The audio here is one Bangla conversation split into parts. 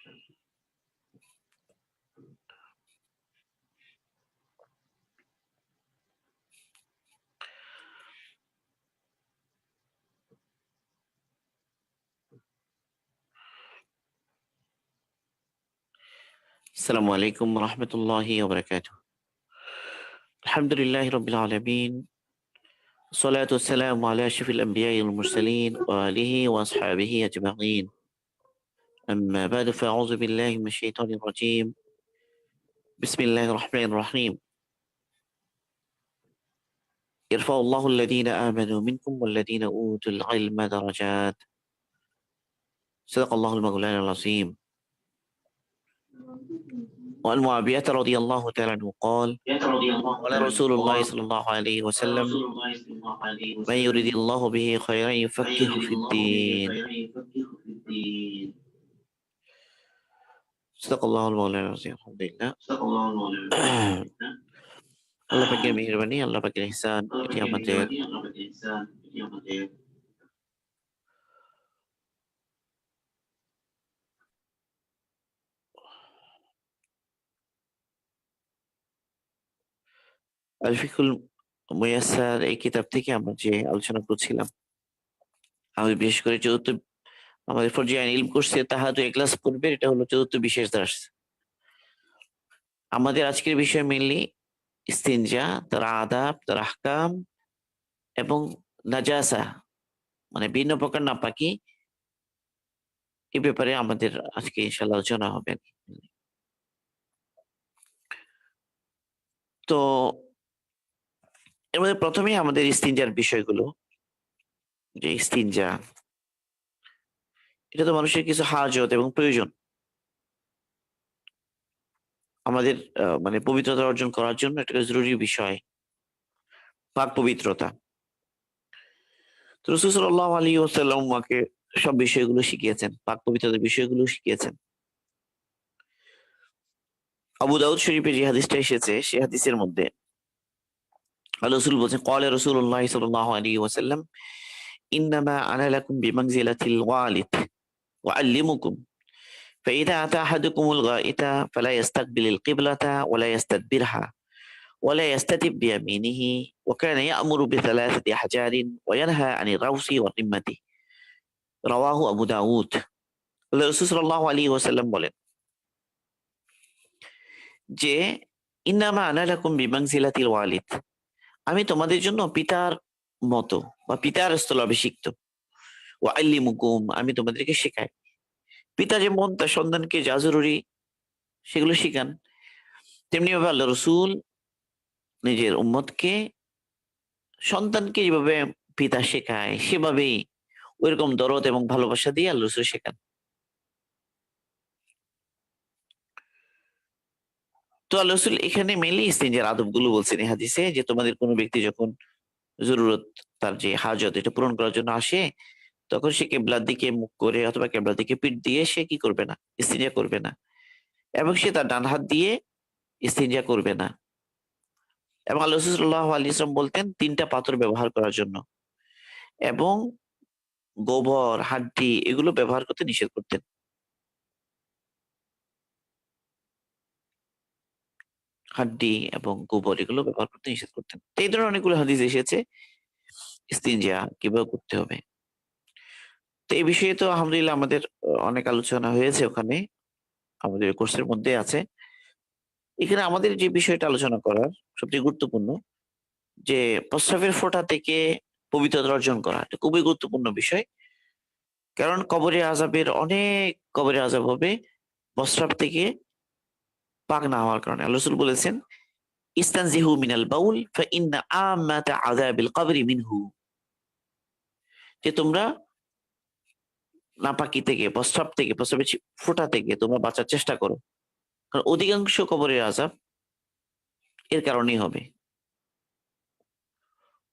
السلام عليكم ورحمة الله وبركاته. الحمد لله رب العالمين، الصلاة والسلام على أشرف الأنبياء والمرسلين وآله وأصحابه أجمعين. أما بعد فأعوذ بالله من الشيطان الرجيم. بسم الله الرحمن الرحيم. يرفع الله الذين آمنوا منكم والذين أوتوا العلم درجات. صدق الله المولانا العظيم. وعن معاوية رضي الله تعالى عنه قال قال رسول الله صلى الله عليه وسلم من يريد الله به خيرا يفقهه في الدين. صدق الله المولانا العظيم. الحمد لله। আল্লাহ পাকের মেহেরবানি, আল্লাহ পাকের ইহসান, এটি আমাদের আল ফিকুল মুয়াসসার এই কিতাব থেকে আমরা যে আলোচনা করছিলাম, আমি বিশেষ করে চতুর্থ আমাদের ফরজি আইন ইলম কোর্সে তাহাজ্জুদ ইখলাস পূর্বের এটা হলো চতুর্থ বিশেষ দার্স। আমাদের আজকের বিষয় মেইনলি ইস্তিনজা, তার আদাব, তার আহকাম এবং নাজাসা মানে ভিন্ন প্রকার নাপাকি, এই ব্যাপারে আমাদের আজকে ইনশাআল্লাহ আলোচনা হবে। তো এর মধ্যে প্রথমেই আমাদের ইস্তিনজার বিষয়গুলো, যে ইস্তিনজা এটা তো মানুষের কিছু হাজত এবং প্রয়োজন আমাদের মানে পবিত্রতা অর্জন করার জন্য একটা জরুরি বিষয় পাক পবিত্রতা। তো রাসূল সাল্লাল্লাহু আলাইহি ওয়াসাল্লাম আমাকে সব বিষয়গুলো শিখিয়েছেন, পাক পবিত্রতার বিষয়গুলো শিখিয়েছেন। আবু দাউদ শরীফে যে হাদিসটা এসেছে সেই হাদিসের মধ্যে রাসূল বলেছেন ক্বালা রাসূলুল্লাহ সাল্লাল্লাহু আলাইহি ওয়াসাল্লাম ইন্নামা আনা লাকুম বিমানজিলাতিল ওয়ালিদ ওয়া আল্লিমুকুম فإذا أتى أحدكم الغائط فلا يستقبل القبلة ولا يستدبرها ولا يستتب بيمينه وكان يأمر بثلاثة أحجار وينهى عن الروث والرمة রাওয়াহু আবু দাউদ। রাসূল সাল্লাল্লাহু আলাইহি ওয়াসাল্লাম বলেন যে ইন্নামা আনা লাকুম বিমানজিলাতিল ওয়ালিদ, আমি তোমাদের জন্য পিতার মতো বা পিতার স্থলাভিষিক্ত। ওয়া আল্লিমুকুম, আমি তোমাদেরকে শেখাই। পিতা যেমন তার সন্তানকে যা জরুরি সেগুলো শিখান, তেমনি ভাবে আল্লাহ রসুল নিজের উম্মতকে সন্তানকে যেভাবে পিতা শেখায় সেভাবেই ওইরকম দরদ এবং ভালোবাসা দিয়ে আল্লাহ রসুল শেখান। তো আল্লাহ রসুল এখানে মেনলি ইস্তিনজার আদব গুলো বলছেন এই হাদিসে, যে তোমাদের কোনো ব্যক্তি যখন জরুরত, তার যে হাজত এটা পূরণ করার জন্য আসে, তখন সে কেবলার দিকে মুখ করে অথবা কেবলার দিকে পিঠ দিয়ে সে কি করবে না, ইস্তিনজা করবে না, এবং সে তার ডান হাত দিয়ে ইস্তিনজা করবে না। এবং আল্লাহ রাসূল সাল্লাল্লাহু আলাইহি ওয়াসাল্লাম বলতেন তিনটা পাথর ব্যবহার করার জন্য, এবং গোবর, হাড্ডি এগুলো ব্যবহার করতে নিষেধ করতেন। হাড্ডি এবং গোবর এগুলো ব্যবহার করতে নিষেধ করতেন। তো এই ধরনের অনেকগুলো হাদিস এসেছে ইস্তিনজা কিভাবে করতে হবে। তো এই বিষয়ে তো আলহামদুলিল্লাহ আমাদের অনেক আলোচনা হয়েছে, ওখানে আমাদের কোর্সের মধ্যে আছে। এখানে আমাদের যে বিষয়টা আলোচনা করার সবচেয়ে গুরুত্বপূর্ণ, যে প্রস্রাবের ফোঁটা থেকে পবিত্রতা অর্জন করা, এটা খুবই গুরুত্বপূর্ণ বিষয়। কারণ কবরে আযাবের অনেক কবরে আযাব হবে প্রস্রাব থেকে পাক না হওয়ার কারণে। আল্লাহ রাসূল বলেছেন ইস্তানজিহু মিনাল বাউল ফা ইন্না আম্মাতা আযাবিল কবরি মিনহু, যে তোমরা নাপাকি থেকে, প্রস্রাব থেকে, প্রস্রাবের ফোঁটা থেকে তোমরা বাঁচার চেষ্টা করো, কারণ অধিকাংশ কবরের আযাব এর কারণেই হবে।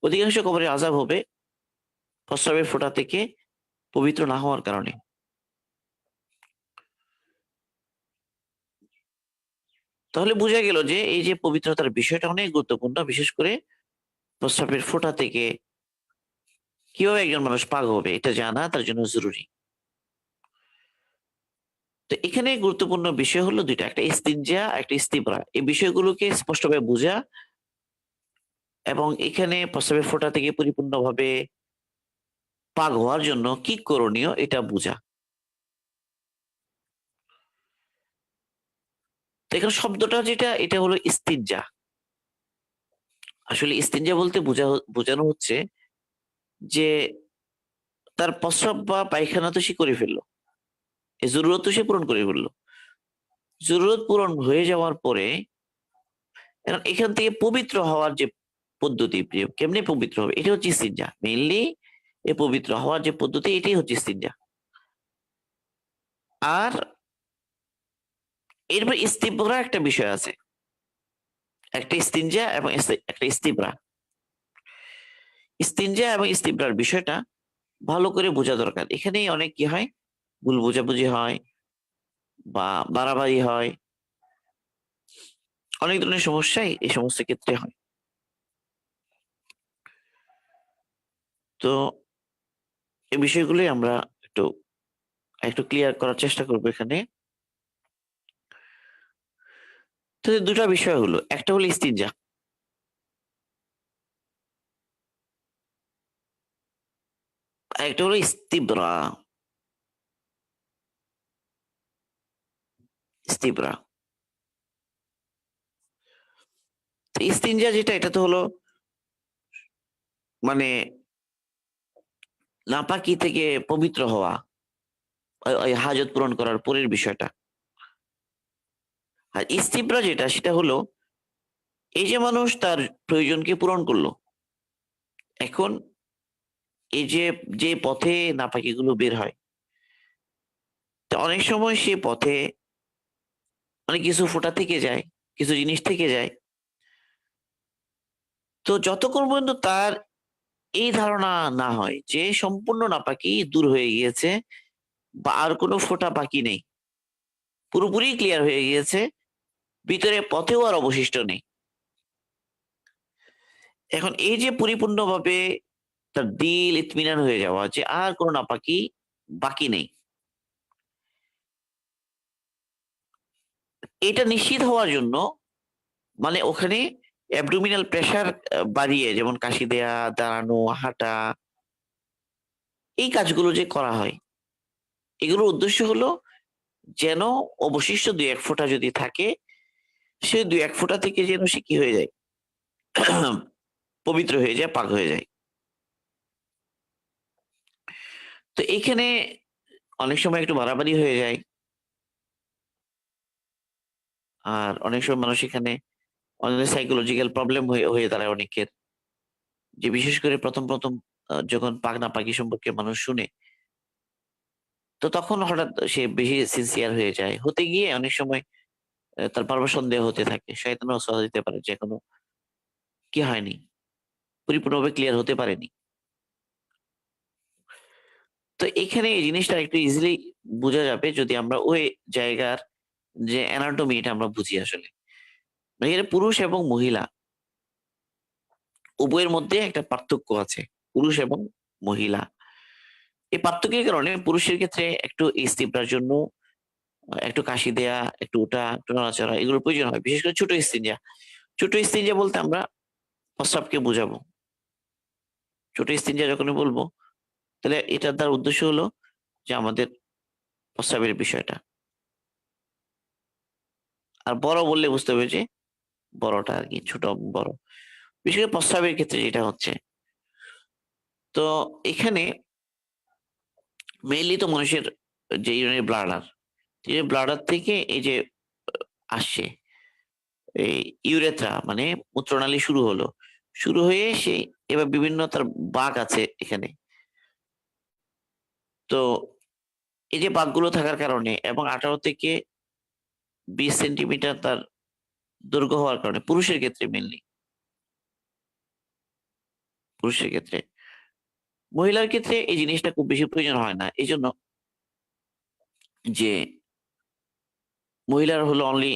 অধিকাংশ কবরের আযাব হবে প্রস্রাবের ফোঁটা থেকে পবিত্র না হওয়ার কারণে। তাহলে বোঝা গেল যে এই যে পবিত্রতার বিষয়টা অনেক গুরুত্বপূর্ণ, বিশেষ করে প্রস্রাবের ফোঁটা থেকে কিভাবে একজন মানুষ পাক হবে এটা জানা তার জন্য জরুরি। তো এখানে গুরুত্বপূর্ণ বিষয় হলো ২ টা। একটা ইস্তিনজা, একটা ইস্তিবরা। এই বিষয়গুলোকে স্পষ্টভাবে বুঝা এবং এখানে প্রস্রাবের ফোঁটা থেকে পরিপূর্ণভাবে পাক হওয়ার জন্য কি করণীয় এটা বুঝা। তো এখানে শব্দটা যেটা এটা হলো ইস্তিনজা। আসলে ইস্তিনজা বলতে বোঝানো হচ্ছে যে তার প্রস্রাব বা পায়খানা তো সে করে ফেলল। এই জরুরত তো সে পূরণ করে ফেলল। জরুরত পূরণ হয়ে যাওয়ার পরে এখন এখান থেকে পবিত্র হওয়ার যে পদ্ধতি, যে কেমনে পবিত্র হবে এটা হচ্ছে ইস্তিনজা। মেইনলি এই পবিত্র হওয়ার যে পদ্ধতি এটাই হচ্ছে ইস্তিনজা। আর এরপর ইস্তিবরা একটা বিষয় আছে। একটা ইস্তিনজা এবং একটা ইস্তিবরা। ইস্তিনজা এবং ইস্তিবরার বিষয়টা ভালো করে বোঝা দরকার। এখানেই অনেক কি হয়, ভুল বোঝাবুঝি হয় বা বাড়াবাড়ি হয়। অনেক ধরনের সমস্যাই এই সমস্ত ক্ষেত্রে হয়। তো এই বিষয়গুলোই আমরা একটু একটু ক্লিয়ার করার চেষ্টা করব এখানে। তো ২ টা বিষয় হলো। একটা হলো ইস্তিনজা, আরেকটা হলো ইস্তিবরা। ইস্তিবরা। তো ইস্তিনজা যেটা এটা তো হলো মানে নাপাকি থেকে পবিত্র হওয়া। ওই হাজত পূরণ করার পরের বিষয়টা। আর ইস্তিবরা যেটা সেটা হলো এই যে মানুষ তার প্রয়োজনকে পূরণ করলো। এখন এই যে, যে পথে নাপাকিগুলো বের হয়, তো অনেক সময় সে পথে অনেক কিছু ফোঁটা থেকে যায়, কিছু জিনিস থেকে যায়। তো যতক্ষণ পর্যন্ত তার এই ধারণা না হয় যে সম্পূর্ণ নাপাকি দূর হয়ে গিয়েছে বা আর কোনো ফোঁটা বাকি নেই। পুরোপুরি ক্লিয়ার হয়ে গিয়েছে, ভিতরে পথেও আর অবশিষ্ট নেই। এখন এই যে পরিপূর্ণভাবে তার দিল ইতমিনান হয়ে যাওয়া যে আর কোনো নাপাকি বাকি নেই। এটা নিশ্চিত হওয়ার জন্য মানে ওখানে অ্যাবডোমিনাল প্রেশার বাড়িয়ে যেমন কাশি দেয়া, দাঁড়ানো, হাঁটা এই কাজগুলো যে করা হয়, এগুলোর উদ্দেশ্য হলো যেন অবশিষ্ট ২-১ ফোঁটা যদি থাকে, সে ২-১ ফোঁটা থেকে যেন সে কি হয়ে যায়? পবিত্র হয়ে যায়, পাক হয়ে যায়। তো এইখানে অনেক সময় একটু বাড়াবাড়ি হয়ে যায়। আর অনেক সময় মানুষ এখানে অনেক সাইকোলজিক্যাল প্রবলেম হয়ে হয়ে দাঁড়ায় অনেকের। যে বিশেষ করে ১ম যখন পাক-না-পাকি সম্পর্কে মানুষ শুনে, তো তখন হঠাৎ সে বেশি সিনসিয়ার হয়ে যায়। হতে গিয়ে অনেক সময় তার বারবার সন্দেহ হতে থাকে। শয়তানের ওয়াসওয়াসা দিতে পারে যে এখনো কি হয়নি, পরিপূর্ণভাবে ক্লিয়ার হতে পারেনি। তো এখানে এই জিনিসটা একটু ইজিলি বোঝা যাবে যদি আমরা ওই জায়গার যে অ্যানাটমি এটা আমরা বুঝি আসলে। মানে এখানে পুরুষ এবং মহিলা উভয়ের মধ্যে একটা পার্থক্য আছে। পুরুষ এবং মহিলা। এই পার্থক্যের কারণে পুরুষের ক্ষেত্রে একটু ইস্তিবরার জন্য একটু কাশি দেয়া, একটু ওঠা, একটু নড়াচড়া এগুলোর প্রয়োজন হয়। বিশেষ করে ছোট ইস্তিনজা। ছোট ইস্তিনজা বলতে আমরা প্রস্রাবকে বুঝাবো। ছোট ইস্তিনজা যখনই বলবো তাহলে এটার দ্বারা উদ্দেশ্য হলো যে আমাদের প্রস্রাবের বিষয়টা। আর বড় বললে বুঝতে হবে যে বড়টা আরকি ছোট, বড়। বিশেষ করে প্রস্রাবের ক্ষেত্রে যেটা হচ্ছে। তো এখানে মেইনলি তো মানুষের যে ইউরিনারি ব্লাডার, এই ব্লাডার থেকে এই যে আসছে এই ইউরেথ্রা মানে মূত্রনালী শুরু হলো। শুরু হয়ে সেই এবার বিভিন্ন তার বাঁক আছে এখানে। তো এই যে বাঁকগুলো থাকার কারণে এবং ১৮ থেকে ২০ সেন্টিমিটার তার দৈর্ঘ্য হওয়ার কারণে পুরুষের ক্ষেত্রে মেইনলি, পুরুষের ক্ষেত্রে। মহিলার ক্ষেত্রে এই জিনিসটা খুব বেশি প্রয়োজন হয় না। এজন্য যে মহিলার হলো অনলি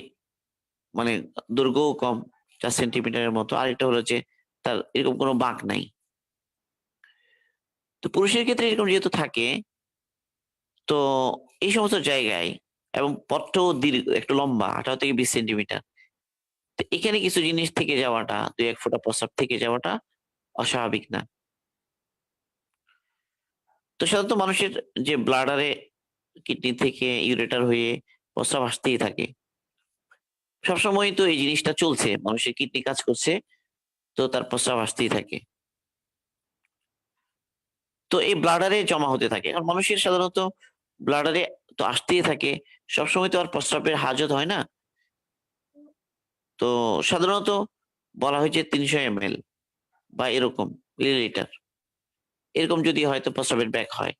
মানে দৈর্ঘ্যও কম ৪ সেন্টিমিটারের মতো। আরেকটা হলো যে তার এরকম কোনো বাঁক নাই। তো পুরুষের ক্ষেত্রে এরকম যেহেতু থাকে তো এই সমস্ত জায়গায় এবং পথটাও দীর্ঘ, একটু লম্বা, 18 থেকে 20 সেন্টিমিটার। তো এখানে কিছু জিনিস থেকে যাওয়াটা, 2-1 ফোঁটা প্রস্রাব থেকে যাওয়াটা অস্বাভাবিক না। তো সাধারণত মানুষের যে ব্লাডারে, কিডনি থেকে ইউরেটার হয়ে প্রস্রাব আসতেই থাকে। সবসময়ই তো এই জিনিসটা চলছে। মানুষের কিডনি কাজ করছে, তো তার প্রস্রাব আসতেই থাকে। তো এই ব্লাডারে জমা হতে থাকে। এখন মানুষের সাধারণত ব্লাডারে তো আসতেই থাকে। সবসময় তো আর প্রস্রাবের হাজত হয় না। তো সাধারণত বলা হয় যে ৩০০ এমএল বা এরকম মিলিলিটার। এরকম যদি হয় তো প্রস্রাবের ব্যাক হয়।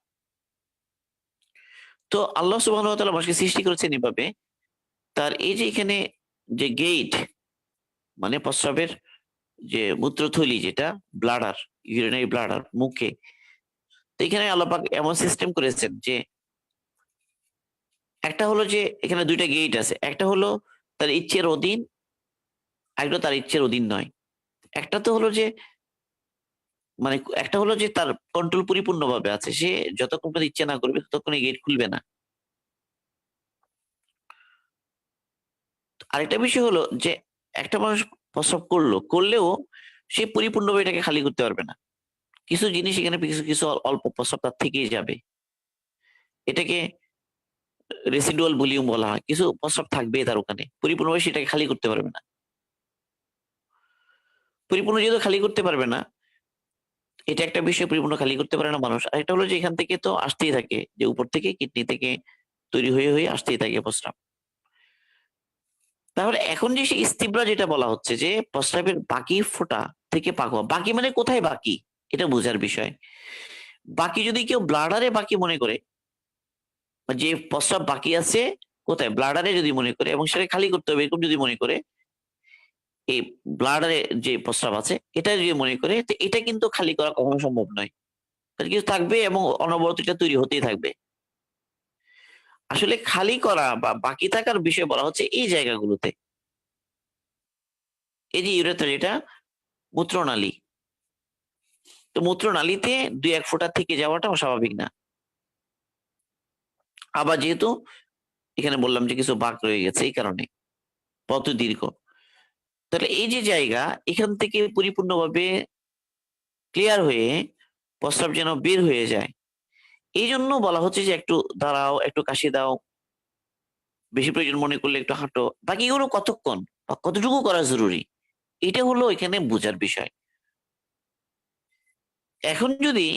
তো আল্লাহ সুবহানাহু ওয়া তাআলা মানুষকে সৃষ্টি করেছেন এভাবে। তার এই যে এখানে যে গেইট, মানে প্রস্রাবের যে মূত্রথলি, যেটা ব্লাডার, ইউরিনারি ব্লাডার মুখে। তো এখানে আল্লাহ পাক এমন সিস্টেম করেছেন যে একটা হলো যে এখানে ২ টা গেইট আছে। একটা হলো তার ইচ্ছের অধীন, আরেকটা তার ইচ্ছের অধীন নয়। একটা তো হলো যে মানে একটা হলো যে তার কন্ট্রোল পরিপূর্ণভাবে আছে। সে যতক্ষণ পর্যন্ত ইচ্ছে না করবে ততক্ষণ এই গেট খুলবে না। আরেকটা বিষয় হলো যে একটা মানুষ প্রস্রাব করলেও সে পরিপূর্ণভাবে এটাকে খালি করতে পারবে না। কিছু জিনিস এখানে কিছু অল্প প্রস্রাব তার থেকেই যাবে। এটাকে রেসিডুয়াল ভলিউম বলা হয়। কিছু প্রস্রাব থাকবেই তার ওখানে। পরিপূর্ণভাবে সেটাকে খালি করতে পারবে না। পরিপূর্ণ যেহেতু খালি করতে পারবে না, এটা একটা বিষয়, পরিপূর্ণ খালি করতে পারে না মানুষ। আরেকটা হলো যে এখান থেকে তো আসতেই থাকে, যে উপর থেকে কিডনি থেকে তৈরি হয়ে আসতেই থাকে প্রস্রাব। তাহলে এখন যে সেই ইস্তিবরা যেটা বলা হচ্ছে যে প্রস্রাবের বাকি ফোঁটা থেকে পাক হওয়া। বাকি মানে কোথায় বাকি? এটা বোঝার বিষয়। বাকি যদি কেউ ব্লাডারে বাকি মনে করে, বা যে প্রস্রাব বাকি আছে কোথায়? ব্লাডারে যদি মনে করে এবং সেটা খালি করতে হবে এরকম যদি মনে করে, এই ব্লাডারে যে প্রস্রাব আছে এটা যদি মনে করে, তো এটা কিন্তু খালি করা কখনো সম্ভব নয়। তাহলে কিছু থাকবে এবং অনবরত এটা তৈরি হতেই থাকবে। আসলে খালি করা বা বাকি থাকার বিষয় বলা হচ্ছে এই জায়গাগুলোতে। এই যে ইউরেথ্রা, যেটা মূত্রনালী। তো মূত্রনালীতে ২-১ ফোঁটা থেকে যাওয়াটা অস্বাভাবিক না। আবার যেহেতু এখানে বললাম যে কিছু বাঁক রয়ে গেছে এই কারণে, পথ দীর্ঘ। তাহলে এই যে জায়গা, এখান থেকে পরিপূর্ণভাবে ক্লিয়ার হয়ে প্রস্রাব যেন বের হয়ে যায়। এইজন্য বলা হচ্ছে যে একটু দাঁড়াও, একটু কাশি দাও, বেশি প্রয়োজন মনে করলে একটু হাঁটো। বাকিগুলো কতক্ষণ বা কতটুকু করা জরুরি, এটা হলো এখানে বোঝার বিষয়। এখন যদি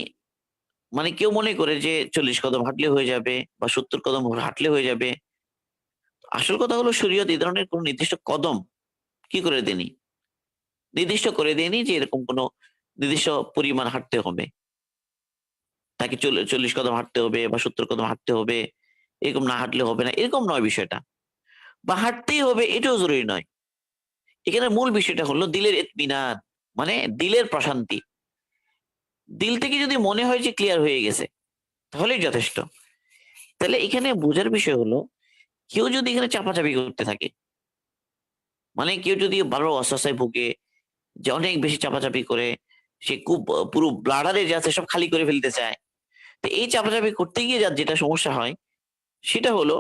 মানে কেউ মনে করে যে ৪০ কদম হাঁটলে হয়ে যাবে বা ৭০ কদম হাঁটলে হয়ে যাবে। আসল কথা হলো শরীয়ত এই ধরনের কোন নির্দিষ্ট কদম কি করে দেয়নি। নির্দিষ্ট করে দেয়নি যে এরকম কোন নির্দিষ্ট পরিমাণ হাঁটতে হবে। তাকে ৪০ কদম হাঁটতে হবে বা ৭০ কদম হাঁটতে হবে। এরকম না হাঁটলে হবে না। এরকম নয় বিষয়টা। বা হাঁটতেই হবে এটাও জরুরি নয়। এখানে মূল বিষয়টা হলো দিলের ইতমিনান, মানে দিলের প্রশান্তি। দিল থেকে যদি মনে হয় যে ক্লিয়ার হয়ে গেছে তাহলেই যথেষ্ট। তাহলে এখানে বোঝার বিষয় হলো কেউ যদি এখানে চাপাচাপি করতে থাকে, মানে কেউ যদি বারবার অস্বস্থায় ভুগে, যে অনেক বেশি চাপাচাপি করে, সে খুব পুরো ব্লাডারে যা আছে সব খালি করে ফেলতে চায়। তো এই চাপাচাপি করতে গিয়ে যার যেটা সমস্যা হয় সেটা হলো,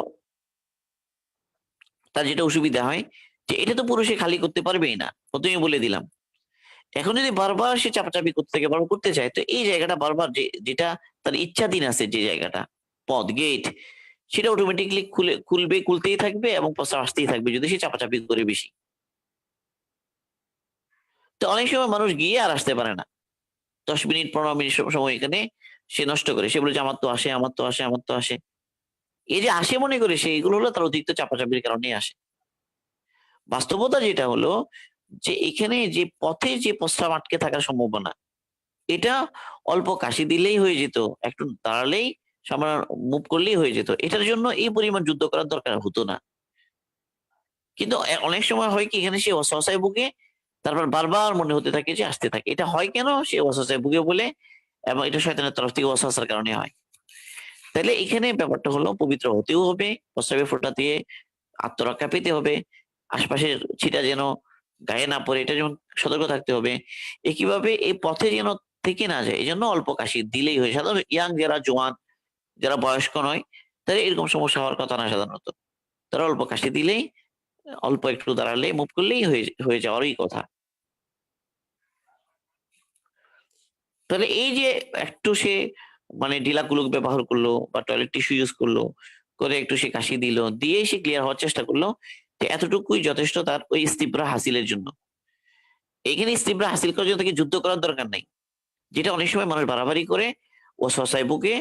তার যেটা অসুবিধা হয় যে এটা তো পুরো সে খালি করতে পারবেই না। ১ম এই বলে দিলাম। এখন যদি বারবার সে চাপাচাপি করতে থাকে, বারবার করতে চায়, তো এই জায়গাটা বারবার যেটা তার ইচ্ছাধীন আছে, যে জায়গাটা পথ গেট, সেটা অটোমেটিক্যালি খুলতেই থাকবে এবং প্রস্রাব আসতেই থাকবে যদি সে চাপাচাপি করে বেশি। তো অনেক সময় মানুষ গিয়ে আর আসতে পারে না। ১০ মিনিট ১৫ মিনিট সময় এখানে সে নষ্ট করে। সে বলে যে আমার তো আসে, আমার তো আসে, আমার তো আসে। এই যে আসে মনে করে সে, এগুলো হলো তার অতিরিক্ত চাপাচাপির কারণেই আসে। বাস্তবতা যেটা হলো যে এখানে যে পথে যে প্রস্রাব আটকে থাকার সম্ভাবনা, এটা অল্প কাশি দিলেই হয়ে যেত। একটু দাঁড়ালেই, সামান্য মুভ করলেই হয়ে যেত। এটার জন্য এই পরিমাণ যুদ্ধ করার দরকার হতো না। কিন্তু অনেক সময় হয় কি, এখানে সে অসহসায় ভুগে, তারপর বারবার মনে হতে থাকে যে আসতে থাকে। এটা হয় কেন? সে অসহসায় ভুগে বলে, এবং এটা শয়তানের তরফ থেকে ওয়াসওয়াসার কারণে হয়। তাইলে এখানে ব্যাপারটা হলো পবিত্র হতেও হবে, প্রস্রাবের ফোঁটা দিয়ে আত্মরক্ষা পেতে হবে। আশপাশের ছিটা যেন গায়ে না পড়ে, এটা যেমন সতর্ক থাকতে হবে। একইভাবে এই পথে যেন থেকে না যায়, এজন্য অল্প কাশি দিলেই হয়। সাধারণত যারা জোয়ান, যারা বয়স্ক নয়, তাদের এরকম সমস্যা হওয়ার কথা না সাধারণত। তারা অল্প কাশি দিলেই, অল্প একটু দাঁড়ালে, মুভ করলেই হয়ে যাওয়ারই কথা। তাহলে এই যে একটু সে মানে ঢিলাকুলুক ব্যবহার করলো বা টয়লেট টিস্যু ইউজ করলো, করে একটু সে কাশি দিল, দিয়েই সে ক্লিয়ার হওয়ার চেষ্টা করলো, যে এতটুকুই যথেষ্ট তার ওই ইস্তিবরা হাসিলের জন্য। এখানে ইস্তিবরা হাসিল করার জন্য তাকে যুদ্ধ করার দরকার নাই। যেটা অনেক সময় মানুষ বাড়াবাড়ি করে, ওয়াসওয়াসায় ভুগে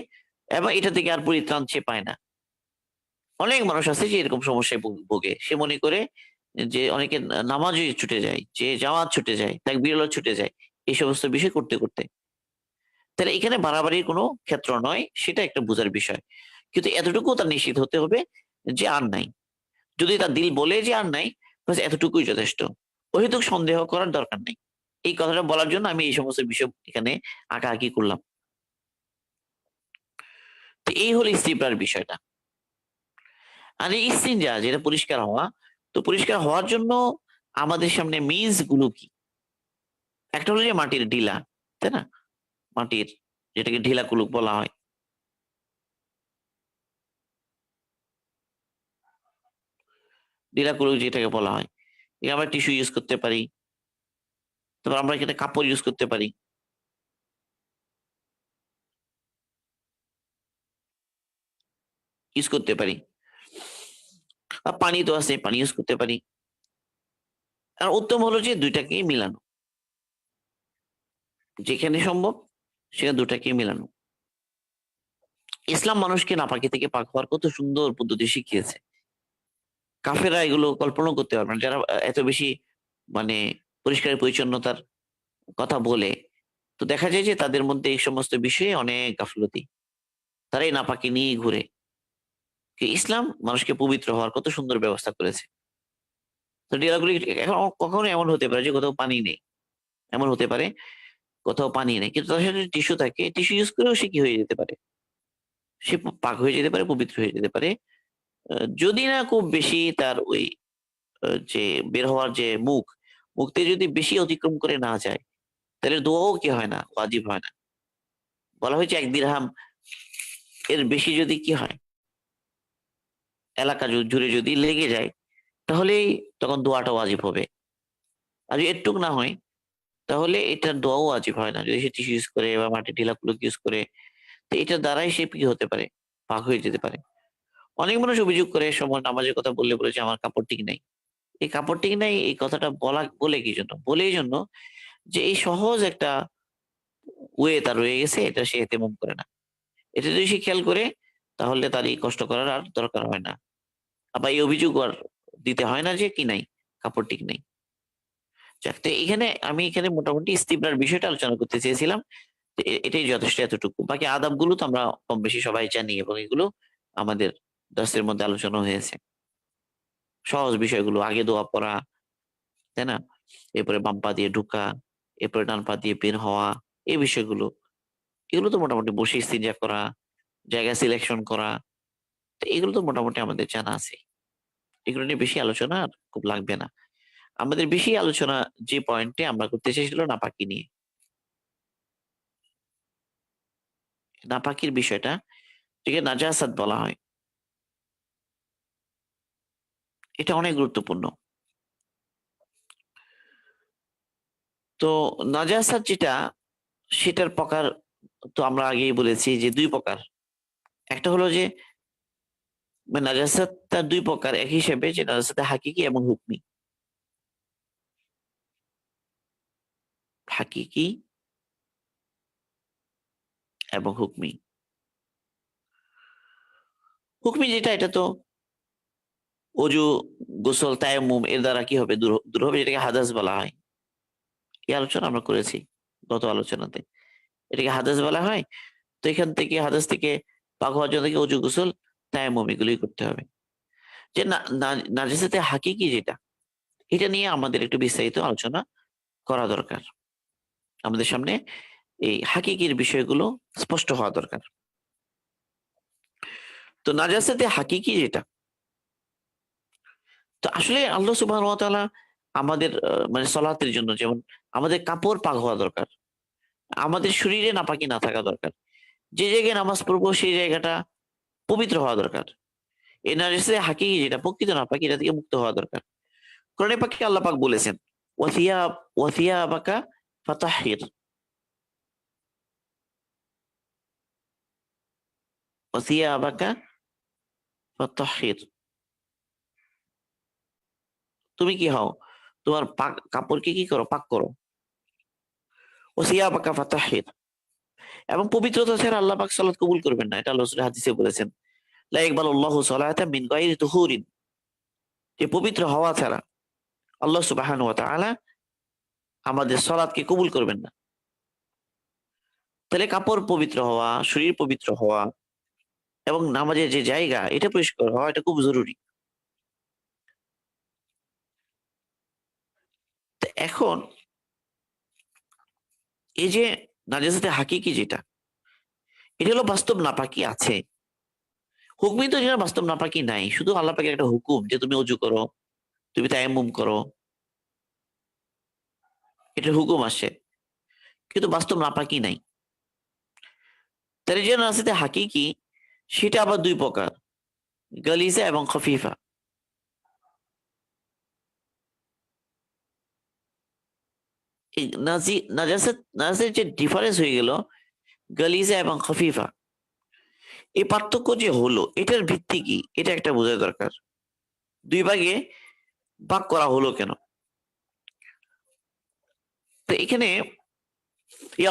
এবং এটা থেকে আর পরিত্রাণ সে পায় না। অনেক মানুষ আছে যে এরকম সমস্যায় ভোগে। সে মনে করে যে অনেকে নামাজে ছুটে যায়, যে জামাত ছুটে যায়, তাকবীরও ছুটে যায়। এই সমস্ত বিষয় করতে, করতে। তাহলে এখানে বাড়াবাড়ির কোনো ক্ষেত্র নয়, সেটা একটা বোঝার বিষয়। কিন্তু এতটুকু তার নিশ্চিত হতে হবে যে আর নাই। যদি তার দিল বলে যে আর নাই, বাস এতটুকুই যথেষ্ট। অহেতুক সন্দেহ করার দরকার নেই। এই কথাটা বলার জন্য আমি এই সমস্ত বিষয় এখানে আঁকাআঁকি করলাম। তো এই হলো ইস্তিবরার বিষয়টা। আর এই ইস্তিনজা যেটা পরিষ্কার হওয়া, তো পরিষ্কার হওয়ার জন্য আমাদের সামনে মিনস গুলো কি? একটা হলো যে মাটির ঢিলা, তাই না? মাটির, যেটাকে ঢিলা কুলুপ বলা হয়। ঢিলা কুলুপ যেটাকে বলা হয়। আমরা টিস্যু ইউজ করতে পারি। তারপর আমরা এখানে কাপড় ইউজ করতে পারি। ইউজ করতে পারি। আর পানি তো আছে, পানি ইউজ করতে পারি। আর উত্তম হলো যে ২ টাকেই মিলানো। যেখানে সম্ভব সেখানে ২ টাকেই মিলানো। ইসলাম মানুষকে নাপাকি থেকে পাক হওয়ার কত সুন্দর পদ্ধতি শিখিয়েছে। কাফেররা এগুলো কল্পনাও করতে পারবে না। যারা এত বেশি মানে পরিষ্কার পরিচ্ছন্নতার কথা বলে, তো দেখা যায় যে তাদের মধ্যে এই সমস্ত বিষয়ে অনেক গাফলতি। তারা এই নাপাকি নিয়েই ঘুরে। ইসলাম মানুষকে পবিত্র হওয়ার কত সুন্দর ব্যবস্থা করেছে। তো ডেরাগুলি এখন কখনো এমন হতে পারে যে কোথাও পানি নেই। এমন হতে পারে কোথাও পানি নেই। কিন্তু তার সাথে টিস্যু থাকে, টিস্যু ইউজ করেও সে কি হয়ে যেতে পারে? সে পাক হয়ে যেতে পারে, পবিত্র হয়ে যেতে পারে। যদি না খুব বেশি তার ওই যে বের হওয়ার যে মুখ থেকে যদি বেশি অতিক্রম করে না যায়, তাহলে দোয়াও কি হয় না? ওয়াজিব হয় না। বলা হয়েছে ১ দিরহাম এর বেশি যদি কি হয়? এলাকা জুড়ে যদি লেগে যায়, তাহলেই তখন দোয়াটা ওয়াজিব হবে। আর যদি এটুক না হয়, তাহলে এটার দোয়াও ওয়াজিব হয় না। যদি সে টিস্যু ইউজ করে বা মাটির ঢিলাকুলুক ইউজ করে, তো এটার দ্বারাই সে কি হতে পারে? পাক হয়ে যেতে পারে। অনেক মানুষ অভিযোগ করে সময় নামাজের কথা বললে বলে যে, "আমার কাপড় ঠিক নাই।" এই কাপড় ঠিক নাই এই কথাটা বলে কি জন্য? বলে এইজন্য যে এই সহজ একটা ওয়ে তার রয়ে গেছে, এটা সে এতেমম করে না। এটা যদি সে খেয়াল করে, তাহলে তার এই কষ্ট করার আর দরকার হয় না। আবার এই অভিযোগ আর দিতে হয় না যে কি নাই? কাপড় ঠিক নেই। যাক, তো আমি এখানে মোটামুটি ইস্তিবরার বিষয়টা আলোচনা করতে চেয়েছিলাম। তো এটাই যথেষ্ট এতটুকু। বাকি আদাবগুলো তো আমরা কম বেশি সবাই জানি এবং এগুলো আমাদের দর্সের মধ্যে আলোচনা হয়েছে। সহজ বিষয়গুলো আগে দোয়া পড়া, তাই না? এরপরে বাম পা দিয়ে ঢুকা, এরপরে ডান পা দিয়ে বের হওয়া, এই বিষয়গুলো। এগুলো তো মোটামুটি বসে ইস্তিনজা করা, জায়গা সিলেকশন করা। তো এগুলো তো মোটামুটি আমাদের জানা আছে। এগুলো নিয়ে বেশি আলোচনা আর খুব লাগবে না। আমাদের বেশি আলোচনা যে পয়েন্টে আমরা করতে চাইছিল নাপাকি নিয়ে। নাপাকির বিষয়টা, এটাকে নাজাসাত বলা হয়। এটা অনেক গুরুত্বপূর্ণ। তো নাজাসাত যেটা, সেটার প্রকার তো আমরা আগেই বলেছি যে ২ প্রকার। একটা হলো যে নাজাসাতটা ২ প্রকার এক হিসেবে, যে নাজাসাতে হাকিকি এবং হুকমি। হাকিকি এবং হুকমি। হুকমি যেটা, এটা তো অজু, গোসল, তায়াম্মুম এর দ্বারা কি হবে? দূর হবে, যেটাকে হাদাস বলা হয়। এই আলোচনা আমরা করেছি গত আলোচনাতে। এটাকে হাদাস বলা হয়। তো এখান থেকে হাদাস থেকে পাক হওয়ার জন্য কি অজু, গোসল, তায়াম্মুম এগুলোই করতে হবে। যে নাজাসাতে হাকিকি যেটা, এটা নিয়ে আমাদের একটু বিস্তারিত আলোচনা করা দরকার। আমাদের সামনে এই হাকিকির বিষয়গুলো স্পষ্ট হওয়া দরকার। তো নাজাসাতে হাকিকি যেটা, তো আসলে আল্লাহ সুবহানাহু ওয়া তাআলা আমাদের মানে সলাতের জন্য যেমন আমাদের কাপড় পাক হওয়া দরকার। আমাদের শরীরে নাপাকি না থাকা দরকার। যে জায়গায় নামাজ পড়বো সেই জায়গাটা পবিত্র হওয়া দরকার। এই নাজাসতে হাকিকি যেটা প্রকৃত নাপাকি এটা থেকে মুক্ত হওয়া দরকার। কোরআনে পাকে আল্লাহ পাক বলেছেন ওয়াসিয়াবাকা ফাতাহহির ওয়াসিয়াবাকা ফাতাহহির। তুমি কি হও? তোমার কাপড়কে কি করো? পাক করো। ওয়াসিয়াবাকা ফাতাহহির। এবং পবিত্রতা ছাড়া আল্লাহ পাক সালাত কবুল করবেন না, এটা আল্লাহ রাসূল হাদিসে বলেছেন। লা ইয়াকবালুল্লাহু সালাতাম মিন গায়রি তুহুরিন। যে পবিত্র হওয়া ছাড়া আল্লাহ সুবহানাহু ওয়া তাআলা আমাদের সালাতকে কবুল করবেন না। তাহলে কাপড় পবিত্র হওয়া, শরীর পবিত্র হওয়া এবং নামাজের যে জায়গা এটা পরিষ্কার হওয়া এটা খুব জরুরি। তো এখন এই যে নাজাসাতে হাকিকি যেটা, এটা হলো বাস্তব নাপাকি আছে। হুকমি তো যেটা বাস্তব নাপাকি নাই, শুধু আল্লাহ পাকের একটা হুকুম যে তুমি অজু করো, তুমি তায়াম্মুম করো, এটা হুকুম আসে, কিন্তু বাস্তব নাপাকি নাই। তাহলে যে নাজাসাতে হাকিকি সেটা আবার দুই প্রকার, গালিজা এবং খফিফা। এই নাজাসের যে ডিফারেন্স হয়ে গেল গালিজা এবং খফিফা, এই পার্থক্য যে হলো এটার ভিত্তি কি এটা একটা বোঝা দরকার। দুই ভাগে ভাগ করা হলো কেন? তো এখানে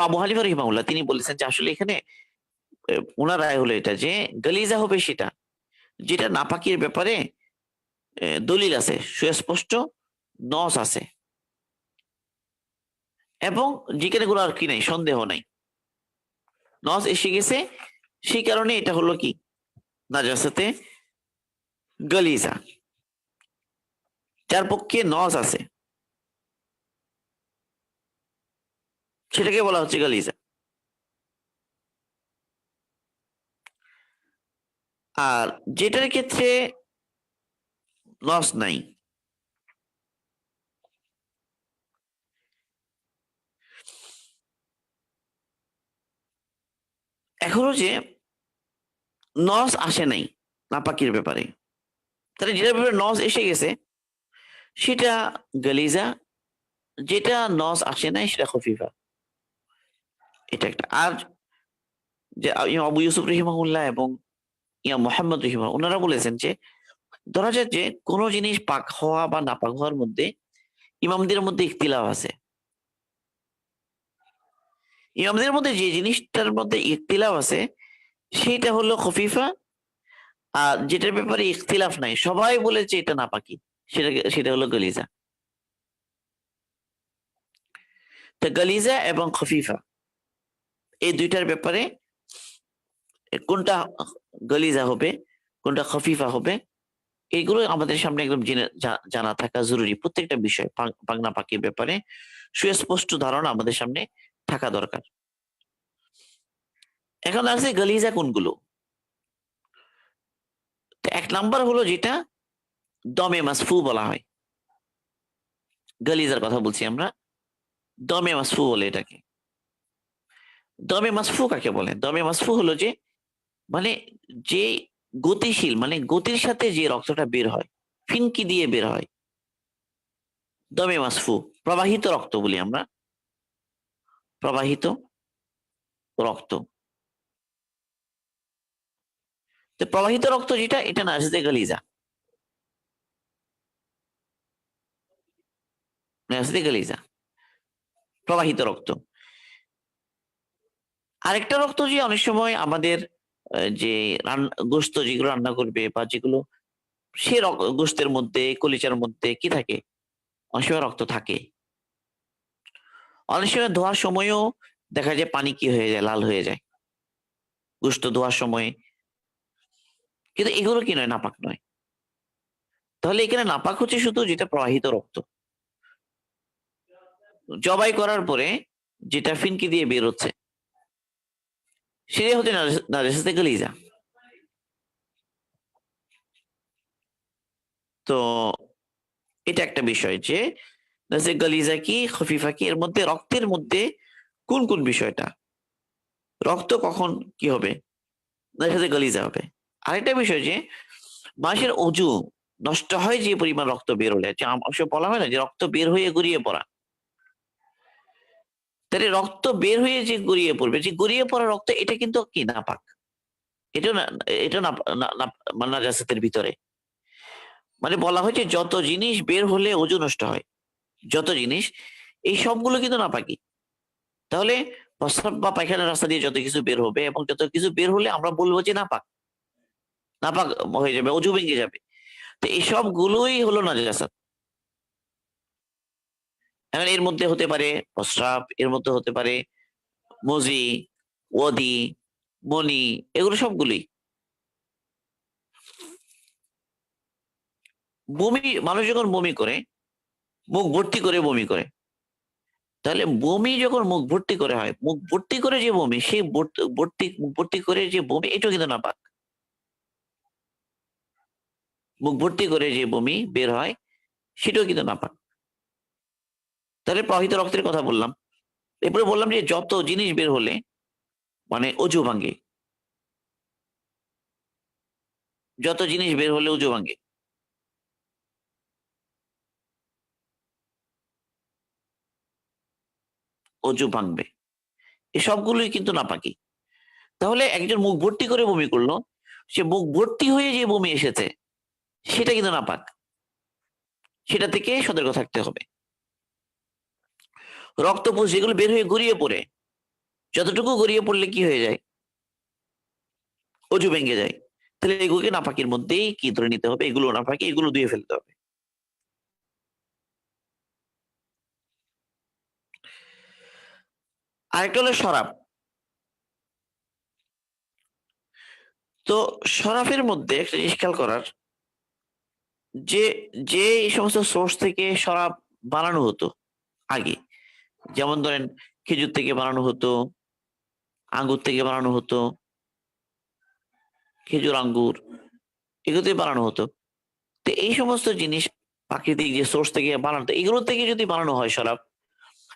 আবু হানিফা রাহিমাহুল্লাহ তিনি বলেছেন যে আসলে এখানে ওনার রায় হলো এটা যে গালিজা হবে সেটা যেটা নাপাকির ব্যাপারে দলিল আছে, সুস্পষ্ট নস আছে এবং যেখানে কোনো আর কি নাই, সন্দেহ নাই, নস এসে গেছে, সেই কারণে এটা হলো কি নাজাসাতে গালিজা। যার পক্ষে নস আছে সেটাকে বলা হচ্ছে গালিজা। আর যেটার ক্ষেত্রে নস নাই, এখনো যে নস আসে নাই নাপাকির ব্যাপারে, তাহলে যেটার ব্যাপারে নস এসে গেছে সেটা গালিজা, যেটা নস আসে নাই সেটা খফিফা। এটা একটা। আর যে ইমাম আবু ইউসুফ রহিমাহুল্লাহ এবং ইমাম মোহাম্মদ রহিমা ওনারা বলেছেন যে ধরা যাক যে কোনো জিনিস পাক হওয়া বা নাপাক হওয়ার মধ্যে ইমামদের মধ্যে ইখতিলাফ আছে, ইমামদের মধ্যে যে জিনিসটার মধ্যে ইখতিলাফ আছে সেটা হলো খফিফা। আর যেটার ব্যাপারে ইখতিলাফ নাই, সবাই বলেছে এটা নাপাকি, সেটা হলো গলিজা। তো গলিজা এবং খফিফা এই দুইটার ব্যাপারে কোনটা গলিজা হবে কোনটা খফিফা হবে এইগুলো আমাদের সামনে একদম জানা থাকা জরুরি। প্রত্যেকটা বিষয় পাগনা পাকির ব্যাপারে সুস্পষ্ট ধারণা আমাদের সামনে থাকা দরকার। এখন আছে গালিজা কোনগুলো। তো এক নাম্বার হলো যেটা দমে মাসফু বলা হয়, গালিজার কথা বলছি আমরা, দমে মাসফু বলে এটাকে। দমে মাসফু কাকে বলে? দমে মাসফু হলো যে মানে যে গতিশীল, মানে গতির সাথে যে রক্তটা বের হয়, ফিনকি দিয়ে বের হয়, দমে মাসফু, প্রবাহিত রক্ত বলি আমরা, প্রবাহিত রক্ত। তো প্রবাহিত রক্ত যেটা এটা নাজদে গালিজা, নাজদে গালিজা প্রবাহিত রক্ত। আরেকটা রক্ত যে অনেক সময় আমাদের যে গোস্ত যেগুলো রান্না করবে বা যেগুলো সে গোস্তের মধ্যে কলিচার মধ্যে কি থাকে, অনেক সময় রক্ত থাকে, অনেক সময় ধোয়ার সময়ও দেখা যায় পানি কি হয়ে যায়, লাল হয়ে যায় গোস্ত ধোয়ার সময়, কিন্তু এগুলো কি নয়, নাপাক নয়। তাহলে এখানে নাপাক হচ্ছে শুধু যেটা প্রবাহিত রক্ত, জবাই করার পরে যেটা ফিনকি দিয়ে বের হচ্ছে সেটাই হচ্ছে নাজাসাতে গালিজা। তো এটা একটা বিষয় যে নাজাসাতে গালিজা কি খফিফা কি, এর মধ্যে রক্তের মধ্যে কোন কোন বিষয়টা, রক্ত কখন কি হবে, নাজাসাতে গালিজা হবে। আরেকটা বিষয় যে মানুষের অজু নষ্ট হয় যে পরিমাণ রক্ত বের হলে, যে অবশ্য বলা হয় না যে রক্ত বের হয়ে গড়িয়ে পড়া। তাহলে রক্ত বের হয়ে যে গড়িয়ে পড়বে, যে গড়িয়ে পড়া রক্ত এটা কিন্তু কি নাপাক। এটাও না, এটা না, না, না, মানে নাজাসাতের ভিতরে। মানে বলা হয় যে যত জিনিস বের হলে অজু নষ্ট হয়, যত জিনিস, এই সবগুলো কিন্তু নাপাকি। তাহলে প্রস্রাব বা পায়খানার রাস্তা দিয়ে যত কিছু বের হবে এবং যত কিছু বের হলে আমরা বলবো যে নাপাক, নাপাক হয়ে যাবে, অজু ভেঙে যাবে। তো এই সবগুলোই হলো নাজাসাত। এখন এর মধ্যে হতে পারে প্রস্রাব, এর মধ্যে হতে পারে মজি, ওয়াদি, মনি, এগুলো সবগুলোই। বমি, মানুষ যখন বমি করে, মুখ ভর্তি করে বমি করে, তাহলে বমি যখন মুখ ভর্তি করে হয়, মুখ ভর্তি করে যে বমি, সেই মুখ ভর্তি করে যে বমি, এটাও কিন্তু নাপাক। মুখ ভর্তি করে যে বমি বের হয়, সেটাও কিন্তু নাপাক। তাহলে প্রবাহিত রক্তের কথা বললাম। এরপরে বললাম যে যত জিনিস বের হলে মানে অজু ভাঙ্গে, যত জিনিস বের হলে অজু ভাঙ্গে। অজু ভাঙবে, এই সবগুলোই কিন্তু নাপাকি। তাহলে একজন মুখ ভর্তি করে বমি করলো, সে মুখ ভর্তি হয়ে যে বমি এসেছে, সেটা কিন্তু নাপাক। সেটা থেকে সতর্ক থাকতে হবে। রক্তপুষ যেগুলো বের হয়ে গড়িয়ে পড়ে, যতটুকু গড়িয়ে পড়লে কি হয়ে যায়, অজু ভেঙে যায়। তাহলে এগুলোকে নাপাকির মধ্যেই কি ধরে নিতে হবে, এগুলো নাপাকি, এগুলো ধুয়ে ফেলতে হবে। আরেকটা হলো শরাব। তো শরাবের মধ্যে একটা জিনিস খেয়াল করার, যে যে এই সমস্ত সোর্স থেকে শরাব বানানো হতো আগে, যেমন ধরেন খেজুর থেকে বানানো হতো, আঙ্গুর থেকে বানানো হতো, খেজুর, আঙ্গুর, এগুলো থেকে বানানো হতো। তো এই সমস্ত জিনিস প্রাকৃতিক যে সোর্স থেকে বানানো হতো, এগুলো থেকে যদি বানানো হয় শরাব,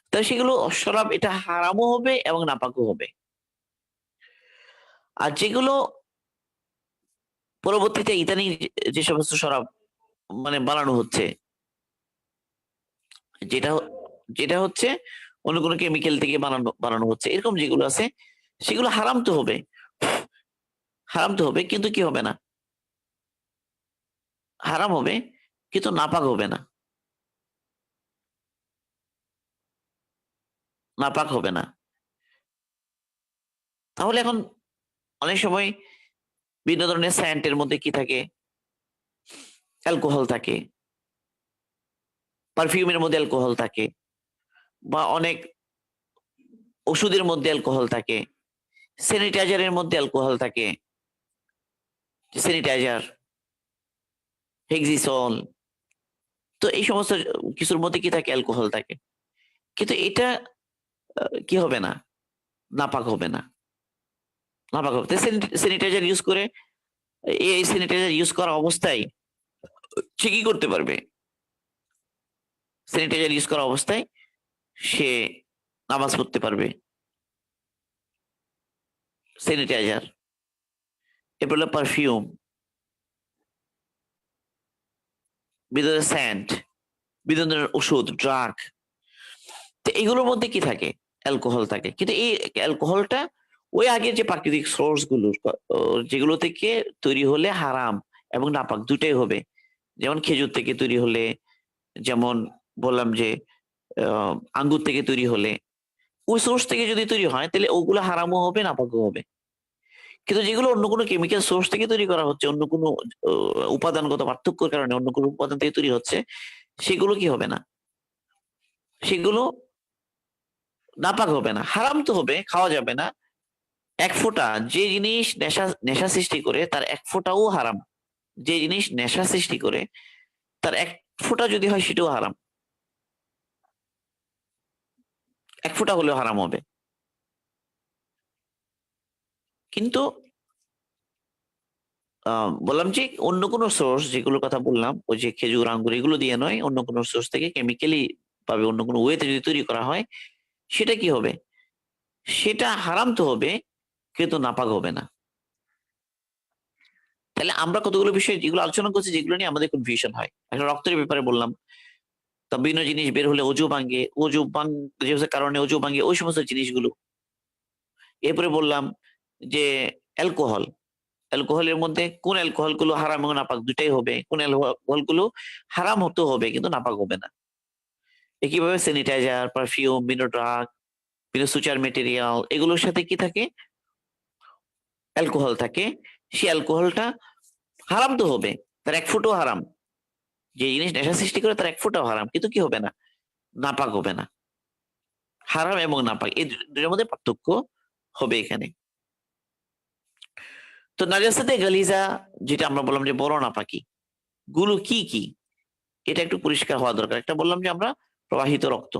তাহলে সেগুলো শরাব, এটা হারামও হবে এবং নাপাকও হবে। আর যেগুলো পরবর্তীতে ইদানিং যে সমস্ত শরাব মানে বানানো হচ্ছে, যেটা যেটা হচ্ছে অন্য কোনো কেমিক্যাল থেকে বানানো বানানো হচ্ছে, এরকম যেগুলো আছে, সেগুলো হারাম তো হবে, হারাম তো হবে, কিন্তু কি হবে না, হারাম হবে কিন্তু নাপাক হবে না, নাপাক হবে না। তাহলে এখন অনেক সময় বিভিন্ন ধরনের স্যান্টের মধ্যে কি থাকে, অ্যালকোহল থাকে, পারফিউমের মধ্যে অ্যালকোহল থাকে, বা অনেক ওষুধের মধ্যে অ্যালকোহল থাকে, স্যানিটাইজারের মধ্যে অ্যালকোহল থাকে, স্যানিটাইজার, হেক্সিসল, তো এই সমস্ত কিছুর মধ্যে কি থাকে, অ্যালকোহল থাকে। কিন্তু এটা কি হবে না, নাপাক হবে না, নাপাক হবে। স্যানিটাইজার ইউজ করে, এই স্যানিটাইজার ইউজ করা অবস্থায় সে কি করতে পারবে, স্যানিটাইজার ইউজ করা অবস্থায় সে নামাজ পড়তে পারবে, স্যানিটাইজার। এরপর হলো পারফিউম, বিভিন্ন ধরনের স্যান্ট, বিভিন্ন ধরনের ওষুধ, ড্রাগ, তো এগুলোর মধ্যে কি থাকে, অ্যালকোহল থাকে। কিন্তু এই অ্যালকোহলটা ওই আগের যে প্রাকৃতিক সোর্স গুলোর যেগুলো থেকে তৈরি হলে হারাম এবং নাপাক দুটাই হবে। যেমন খেজুর থেকে তৈরি হলে, যেমন বললাম যে আঙ্গুর থেকে তৈরি হলে, ওই সোর্স থেকে যদি তৈরি হয় তাহলে ওগুলো হারামও হবে, নাপাকও হবে। কিন্তু যেগুলো অন্য কোনো কেমিক্যাল সোর্স থেকে তৈরি করা হচ্ছে, অন্য কোনো উপাদানগত পার্থক্যের কারণে অন্য কোনো উপাদান থেকে তৈরি হচ্ছে, সেগুলো কি হবে না, সেগুলো নাপাক হবে না, হারাম তো হবে, খাওয়া যাবে না। এক ফোঁটা, যে জিনিস নেশা নেশা সৃষ্টি করে তার এক ফোঁটাও হারাম। যে জিনিস নেশা সৃষ্টি করে তার এক ফোঁটা যদি হয়, সেটাও হারাম, এক ফোঁটা হলেও হারাম হবে। কিন্তু বললাম যে অন্য কোনো সোর্স, যেগুলোর কথা বললাম, ওই যে খেজুর, আঙ্গুর, এগুলো দিয়ে নয়, অন্য কোনো সোর্স থেকে কেমিক্যালি ভাবে অন্য কোনো ওয়েতে যদি তৈরি করা হয়, সেটা কি হবে, সেটা হারাম তো হবে কিন্তু নাপাক হবে না। তাহলে আমরা কতগুলো বিষয় যেগুলো আলোচনা করছি, যেগুলো নিয়ে আমাদের কনফিউশন হয়। একটা রক্তের ব্যাপারে বললাম, তা বিভিন্ন জিনিস বের হলে অজু ভাঙ্গে, যে কারণে অজু ভাঙ্গে, ওই সমস্ত জিনিসগুলো। এরপরে বললাম যে অ্যালকোহল, অ্যালকোহলের মধ্যে কোন অ্যালকোহল গুলো হারাম এবং নাপাক দুটাই হবে, কোন অ্যালকোহল গুলো হারাম হতে হবে কিন্তু নাপাক হবে না। একইভাবে স্যানিটাইজার, পারফিউম, বিভিন্ন ড্রাগ, বিভিন্ন সুচার মেটেরিয়াল, এগুলোর সাথে কি থাকে? অ্যালকোহল থাকে। সেই অ্যালকোহলটা হারাম তো হবে, তার এক ফুটও হারাম। যে জিনিস নেশা সৃষ্টি করে তার এক ফুটাও হারাম, কিন্তু কি হবে না? নাপাক হবে না। হারাম এবং নাপাক এই দুটোর মধ্যে পার্থক্য হবে এখানে। তো নাজাসাতে গালিজা, যেটা আমরা বললাম যে বড় নাপাকি গুলো কি কি, এটা একটু পরিষ্কার হওয়া দরকার। একটা বললাম যে আমরা প্রবাহিত রক্ত,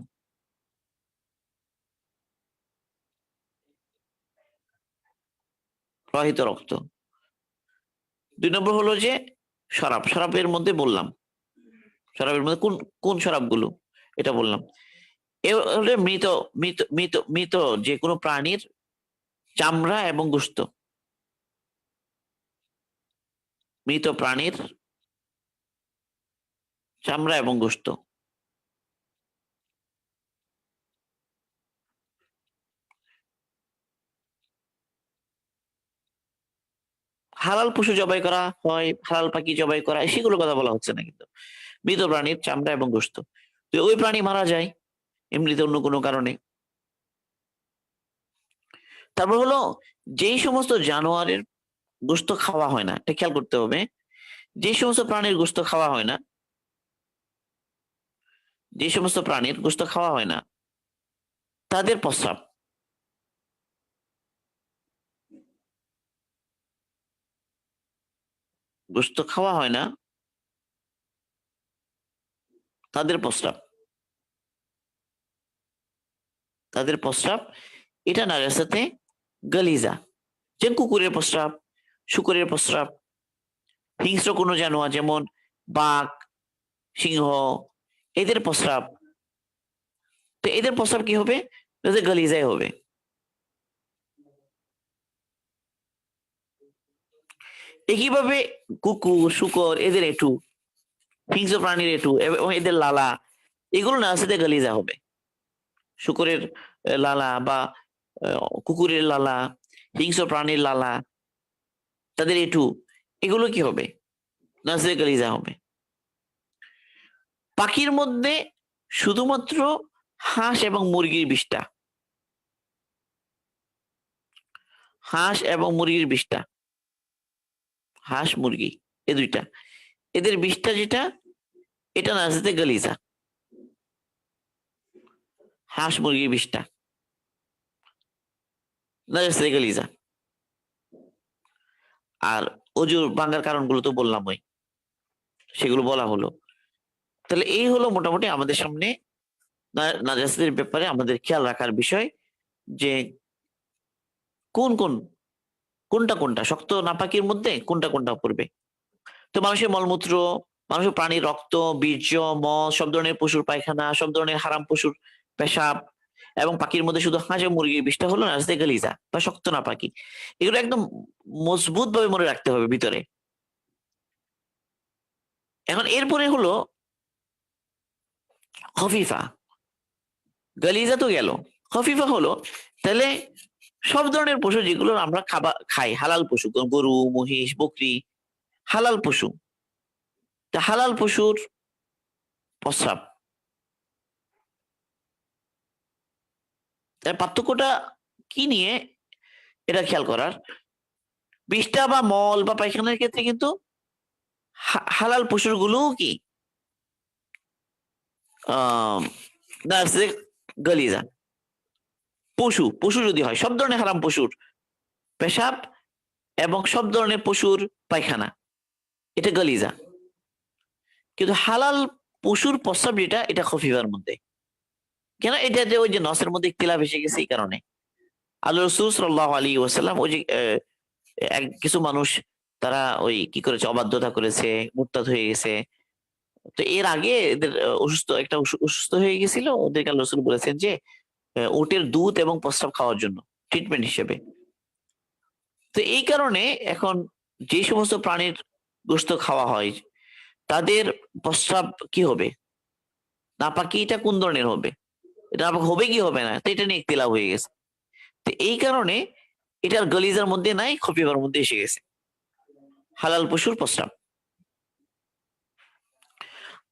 প্রবাহিত রক্ত। 2 নম্বর হলো যে শরাব, শরাবের মধ্যে বললাম, শরাবের মধ্যে কোন কোন শরাবগুলো, এটা বললাম। এ হলো মৃত, মৃত যে কোনো প্রাণীর চামড়া এবং গোশত, মৃত প্রাণীর চামড়া এবং গোশত। হালাল পশু জবাই করা হয়, হালাল পাখি জবাই করা হয়, সেগুলোর কথা বলা হচ্ছে না কিন্তু। মৃত প্রাণীর চামড়া এবং গোশত। তো ওই প্রাণী মারা যায় এমনিতে অন্য কোনো কারণে। তারপর হলো যেই সমস্ত জানোয়ারের গোশত খাওয়া হয় না, এটা খেয়াল করতে হবে। যে সমস্ত প্রাণীর গোশত খাওয়া হয় না, যে সমস্ত প্রাণীর গোশত খাওয়া হয় না, তাদের প্রস্রাব, গোশত খাওয়া হয় না, তাদের প্রস্রাব, তাদের প্রস্রাব এটা নাজাসাতে গালিজা। যেমন কুকুরের প্রস্রাব, শুকরের প্রস্রাব, হিংস্র কোনো জানোয়ার যেমন বাঘ, সিংহ, এদের প্রস্রাব। তো এদের প্রস্রাব কি হবে? এদের গালিজাই হবে। একইভাবে কুকুর, শুকর, এদের এঁটু, হিংস্র প্রাণীর এঁটু এবং এদের লালা, এগুলো নাজাসাতে গালিজা হবে। শুকরের লালা বা কুকুরের লালা, হিংস্র প্রাণীর লালা, তাদের এঁটু, এগুলো কি হবে? নাজাসাতে গালিজা হবে। পাখির মধ্যে শুধুমাত্র হাঁস এবং মুরগির বিষ্ঠা, হাঁস এবং মুরগির বিষ্ঠা, হাঁস মুরগি এ দুইটা, এদের বিষ্ঠা যেটা, এটা নাজাসাতে গালিজা। হাঁস মুরগির বিষ্ঠা নাজাসাতে গালিজা। আর অজুর ভাঙার কারণগুলো তো বললাম, ওই সেগুলো বলা হলো। তাহলে এই হলো মোটামুটি আমাদের সামনে নাজাসাতের ব্যাপারে আমাদের খেয়াল রাখার বিষয়, যে কোন কোন, কোনটা কোনটা শক্ত নাপাকির মধ্যে কোনটা কোনটা পড়বে। তো মানুষের মলমূত্র, মানুষের প্রাণীর রক্ত, বীর্য, মল, সব ধরনের পশুর পায়খানা, সব ধরনের হারাম পশুর পেশাব, এবং পাখির মধ্যে শুধু হাঁস এবং মুরগির বিষটা হলো নাজাসাতে গালিজা বা শক্ত নাপাকি। এগুলো একদম মজবুত ভাবে মনে রাখতে হবে ভিতরে। এখন এরপরে হলো খফিফা। গালিজা তো গেল, খফিফা হলো তাহলে সব ধরনের পশু যেগুলো আমরা খাই, হালাল পশু, গরু, মহিষ, বকরি, হালাল পশু। তা হালাল পশুর প্রস্রাব, তার পার্থক্যটা কি নিয়ে এটা খেয়াল করার। বিষ্ঠা বা মল বা পায়খানার ক্ষেত্রে কিন্তু হালাল পশুর গুলোও কি আহ গালিজা। পশু, পশু যদি হয় সব ধরনের হারাম পশুর পেশাব এবং সব ধরনের পশুর পায়খানা, এটা গালিজা। কিন্তু হালাল পশুর প্রস্রাব যেটা, এটা খফিফার মধ্যে। কেন? এটা যে ওই যে নসের মধ্যে ইখতিলাফ এসে গেছে এই কারণে। আল্লাহ রাসূল সাল্লাল্লাহু আলাইহি ওয়াসাল্লাম ওই যে কিছু মানুষ তারা ওই কি করেছে, অবাধ্যতা করেছে, মুরতাদ হয়ে গেছে। তো এর আগে এদের অসুস্থ হয়ে গেছিল, ওদেরকে আল্লাহ রাসূল বলেছেন যে উটের দুধ এবং প্রস্রাব খাওয়ার জন্য ট্রিটমেন্ট হিসেবে। তো এই কারণে এখন যে সমস্ত প্রাণীর গোশত খাওয়া হয় তাদের প্রস্রাব কি হবে, নাপাকি এটা কোন ধরনের হবে, এটা নাপাক হবে কি হবে না, তো এটা নিয়ে ইখতিলাফ হয়ে গেছে। তো এই কারণে এটার গলিজার মধ্যে নাই, খফিফার মধ্যে এসে গেছে হালাল পশুর প্রস্রাব।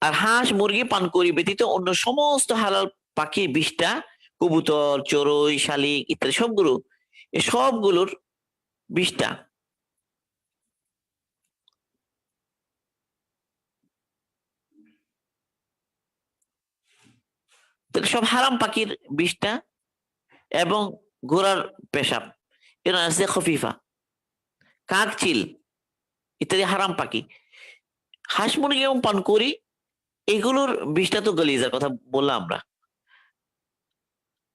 আর হাঁস মুরগি পানকৌড়ি ব্যতীত অন্য সমস্ত হালাল পাখির বিষটা, কবুতর চড়ুই শালিক ইত্যাদি সবগুলো, এই সবগুলোর বিষটা তাহলে সব হারাম পাখির বিষটা এবং ঘোড়ার পেশাব এরা আছে খফিফা, কাক চিল ইত্যাদি হারাম পাখি। হাঁস মুরগি এবং পানকৌড়ি এগুলোর বিষটা তো গলিজার কথা বললাম আমরা।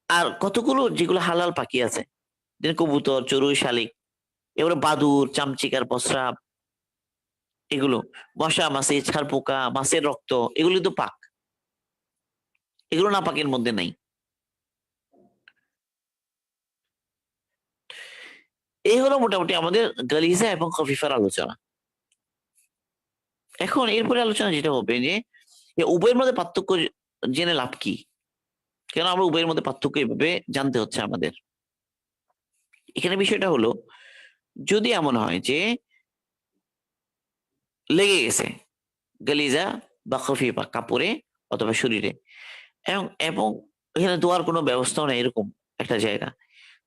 আর কতগুলো যেগুলো হালাল পাখি আছে, যেমন কবুতর চড়ুই শালিক, এবারে বাদুর চামচিকার প্রস্রাব, এগুলো মশা মাছি ছাড় পোকা মাছের রক্ত, এগুলো তো পাক, এগুলো না পাকের মধ্যে নাই। এই হলো মোটামুটি আমাদের গালিজা এবং খফিফার আলোচনা। এখন এরপরে আলোচনা যেটা হবে যে উভয়ের মধ্যে পার্থক্য জেনে লাভ কি, কেন আমরা উভয়ের মধ্যে পার্থক্য এভাবে জানতে হচ্ছে আমাদের। এখানে বিষয়টা হলো, যদি এমন হয় যে লেগে গেছে গালিজা বা খফিফা কাপড়ে অথবা শরীরে, এবং এবং এখানে ধোয়ার কোনো ব্যবস্থাও নেই এরকম একটা জায়গা,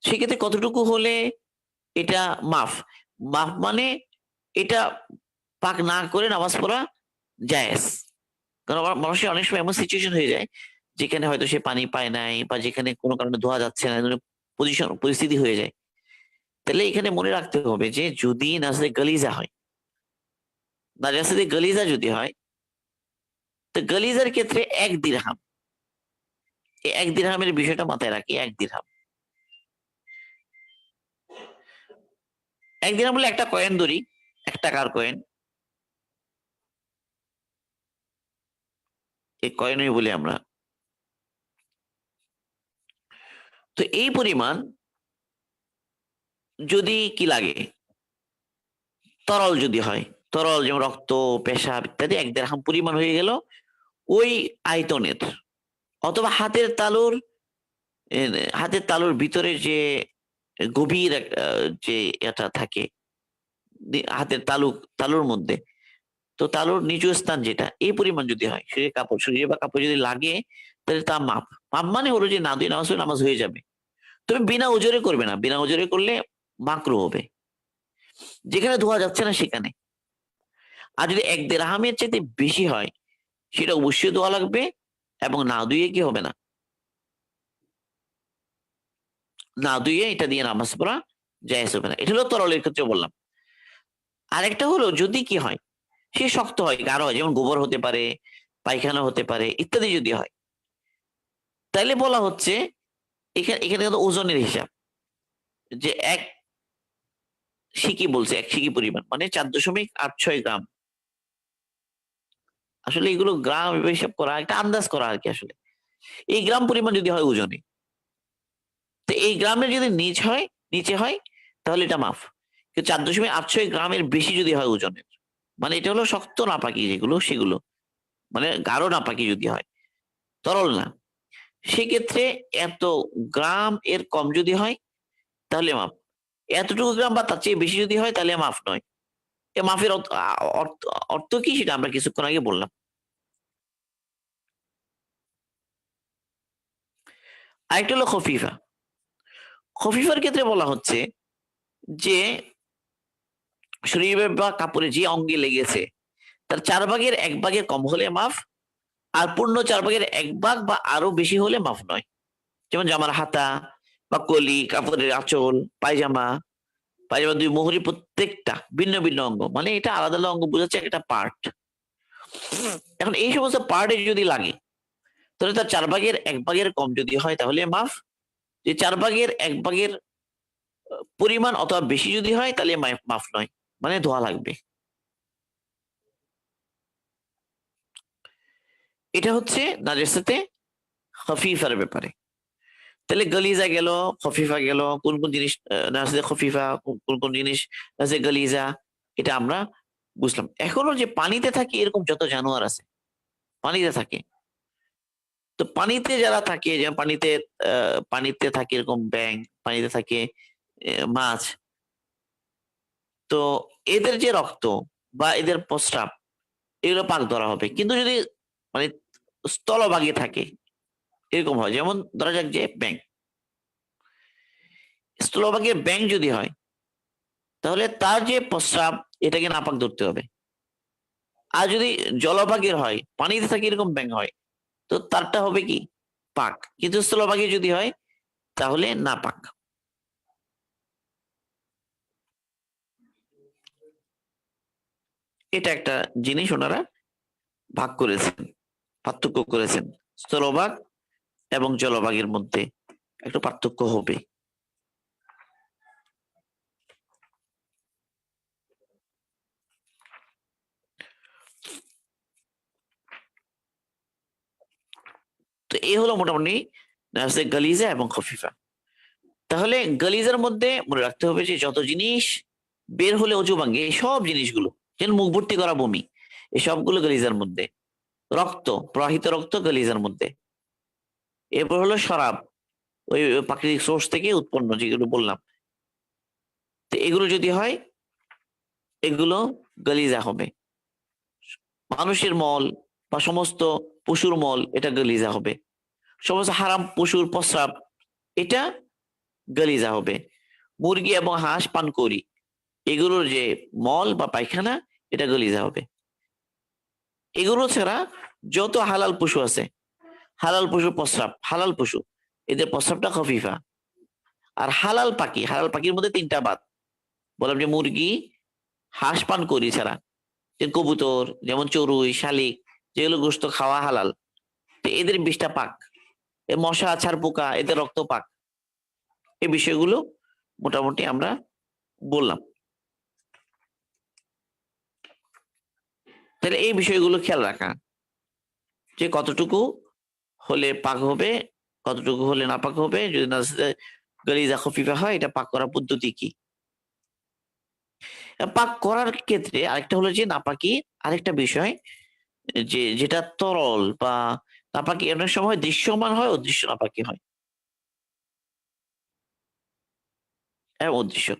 সেক্ষেত্রে কতটুকু হলে এটা মাফ? মাফ মানে এটা পাক না করে নামাজ পড়া জায়েজ। কারণ মানুষের অনেক সময় এমন সিচুয়েশন হয়ে যায় যেখানে হয়তো সে পানি পায় নাই বা যেখানে কোনো কারণে ধোয়া যাচ্ছে না, পজিশন পরিস্থিতি হয়ে যায়। তাহলে এখানে মনে রাখতে হবে যে যদি নাজরে গালিজা হয়, নাজাসাতে গালিজা যদি হয়, তো গালিজার ক্ষেত্রে 1 দিরহাম, এই 1 দিরহামের বিষয়টা মাথায় রাখি। 1 দিরহাম, 1 দিরহাম বলে একটা কয়েন ধরি, 1 টাকার কয়েন, এই কয়েনই বলি আমরা। তো এই পরিমাণ যদি কি লাগে, তরল যদি হয়, তরল যেমন রক্ত পেশাব ইত্যাদি, 1 দিরহাম পরিমাণ হয়ে গেল ওই আয়তনের। অথবা হাতের তালুর ভিতরে যে গভীর যে এটা থাকে, হাতের তালুর মধ্যে, তো তালুর নিচু স্থান যেটা, এই পরিমাণ যদি হয়, শরীরে বা কাপড় যদি লাগে, তাহলে তা মাপ। মাপ মানে হলো যে না দুই নামাজ পড়লে নামাজ হয়ে যাবে, তবে বিনা ওজরে করবে না, বিনা ওজরে করলে মাকরু হবে, যেখানে ধোয়া যাচ্ছে না সেখানে। আর যদি 1 দিরহামের চাইতে বেশি হয়, সেটা অবশ্যই ধোয়া লাগবে, এবং না ধুয়ে কি হবে না, না ধুয়ে এটা দিয়ে নামাজ পড়া জায়েজ হবে না। এটা হলো তরলের ক্ষেত্রে বললাম। আরেকটা হলো যদি কি হয়, সে শক্ত হয়, গাঢ় হয়, যেমন গোবর হতে পারে, পায়খানা হতে পারে ইত্যাদি যদি হয়, তাইলে বলা হচ্ছে এখানে এখানে কিন্তু ওজনের হিসাব, যে 1 সিকি বলছে, 1 সিকি পরিমাণ মানে 4.86 গ্রাম। আসলে এগুলো গ্রাম হিসাব করা একটা আন্দাজ করা আর কি। আসলে এই গ্রাম পরিমাণ যদি হয় ওজনে, তো এই গ্রামের যদি নিচে হয় তাহলে এটা মাফ। কিন্তু 4.86 গ্রামের বেশি যদি হয় ওজনের, মানে এটা হলো শক্ত নাপাকি যেগুলো সেগুলো, মানে গাঢ় নাপাকি যদি হয়, তরল না, সেক্ষেত্রে এত গ্রাম এর কম যদি হয় তাহলে মাফ। এতটুকু গ্রাম বা তার চেয়ে বেশি যদি হয় তাহলে মাফ নয়। এ মাফের অর্থ অর্থ কি সেটা আমরা কিছুক্ষণ আগে বললাম। আরেকটা হলো খফিফা। খফিফার ক্ষেত্রে বলা হচ্ছে যে শরীরে বা কাপড়ে যে অঙ্গে লেগেছে তার 1/4 কম হলে মাফ, আর পূর্ণ 1/4 বা আরো বেশি হলে মাফ নয়। যেমন জামার হাতা বা কলি, কাপড়ের আঁচল, পায়জামা, পায়জামা 2 মুহুরি প্রত্যেকটা ভিন্ন ভিন্ন অঙ্গ, মানে এটা আলাদা আলাদা অঙ্গ বোঝাচ্ছে একটা পার্ট। এখন এই সমস্ত পার্টে যদি লাগে তাহলে তার 1/4 কম যদি হয় তাহলে মাফ, যে 1/4 পরিমাণ অথবা বেশি যদি হয় তাহলে মাফ নয়, মানে ধোয়া লাগবে। এটা হচ্ছে নাজেসাতে খফিফার ব্যাপারে। তাহলে গলিজা গেল, খফিফা গেল, কোন কোন জিনিস নাজেসাতে খফিফা, কোন কোন জিনিস নাজেসাতে গলিজা, এটা আমরা বুঝলাম। এখনো যে পানিতে থাকে এরকম যত জানোয়ার আছে, পানিতে থাকে। তো পানিতে যারা থাকে, যেমন পানিতে থাকে এরকম ব্যাঙ, পানিতে থাকে মাছ। তো এদের যে রক্ত বা এদের প্রস্রাব এগুলো পাক ধরা হবে। কিন্তু যদি মানে স্থলভাগে থাকে এরকম হয়, যেমন ধরা যাক যে ব্যাঙ, স্থলভাগে ব্যাঙ যদি হয় তাহলে তার যে প্রস্রাব এটাকে নাপাক ধরতে হবে। আর যদি জলভাগের হয়, পানিতে থাকে এরকম ব্যাঙ হয়, তো তারটা হবে কি পাক। কিন্তু স্থলভাগে যদি হয় তাহলে নাপাক। এটা একটা জিনিস ওনারা ভাগ করেছেন, পার্থক্য করেছেন। স্থলভাগ এবং জলভাগের মধ্যে একটু পার্থক্য হবে। তো এই হলো মোটামুটি গালিজা এবং খফিফা। তাহলে গালিজার মধ্যে মনে রাখতে হবে যে যত জিনিস বের হলে অজু ভাঙ্গে, এই সব জিনিসগুলো, যেন মুখ ভর্তি করা বমি, এই সবগুলো গালিজার মধ্যে। রক্ত, প্রবাহিত রক্ত গালিজার মধ্যে। এরপর হলো শরাব, ওই প্রাকৃতিক সোর্স থেকে উৎপন্ন যেগুলো বললাম। তো এগুলো যদি হয় এগুলো গালিজা হবে। মানুষের মল বা সমস্ত পশুর মল এটা গালিজা হবে। সমস্ত হারাম পশুর প্রস্রাব এটা গালিজা হবে। মুরগি এবং হাঁস পান করি এগুলোর যে মল বা পায়খানা এটা গালিজা হবে। এগুলো ছাড়া যত হালাল পশু আছে, হালাল পশুর প্রস্রাব, হালাল পশু এদের প্রস্রাবটা খফিফা। আর হালাল পাখির মধ্যে তিনটা বাদ বললাম, যে মুরগি, হাঁস পান করি ছাড়া, যে কবুতর, যেমন চড়ুই, শালিক, যেগুলো গোস্ত খাওয়া হালাল, তো এদের বিষটা পাক। এ মশা, ছাড় পোকা এদের রক্ত পাক। এই বিষয়গুলো মোটামুটি আমরা বললাম। তাহলে এই বিষয়গুলো খেয়াল রাখা, যে কতটুকু হলে পাক হবে, কতটুকু হলে নাপাক হবে, যদি গালিজা খফিফা হয় এটা পাক করার পদ্ধতি কি। পাক করার ক্ষেত্রে আরেকটা হলো যে নাপাকি, আরেকটা বিষয় যে যেটা তরল বা নাপাকি অনেক সময় দৃশ্যমান হয়, অদৃশ্য নাপাকি হয়। হ্যাঁ, অদৃশ্য।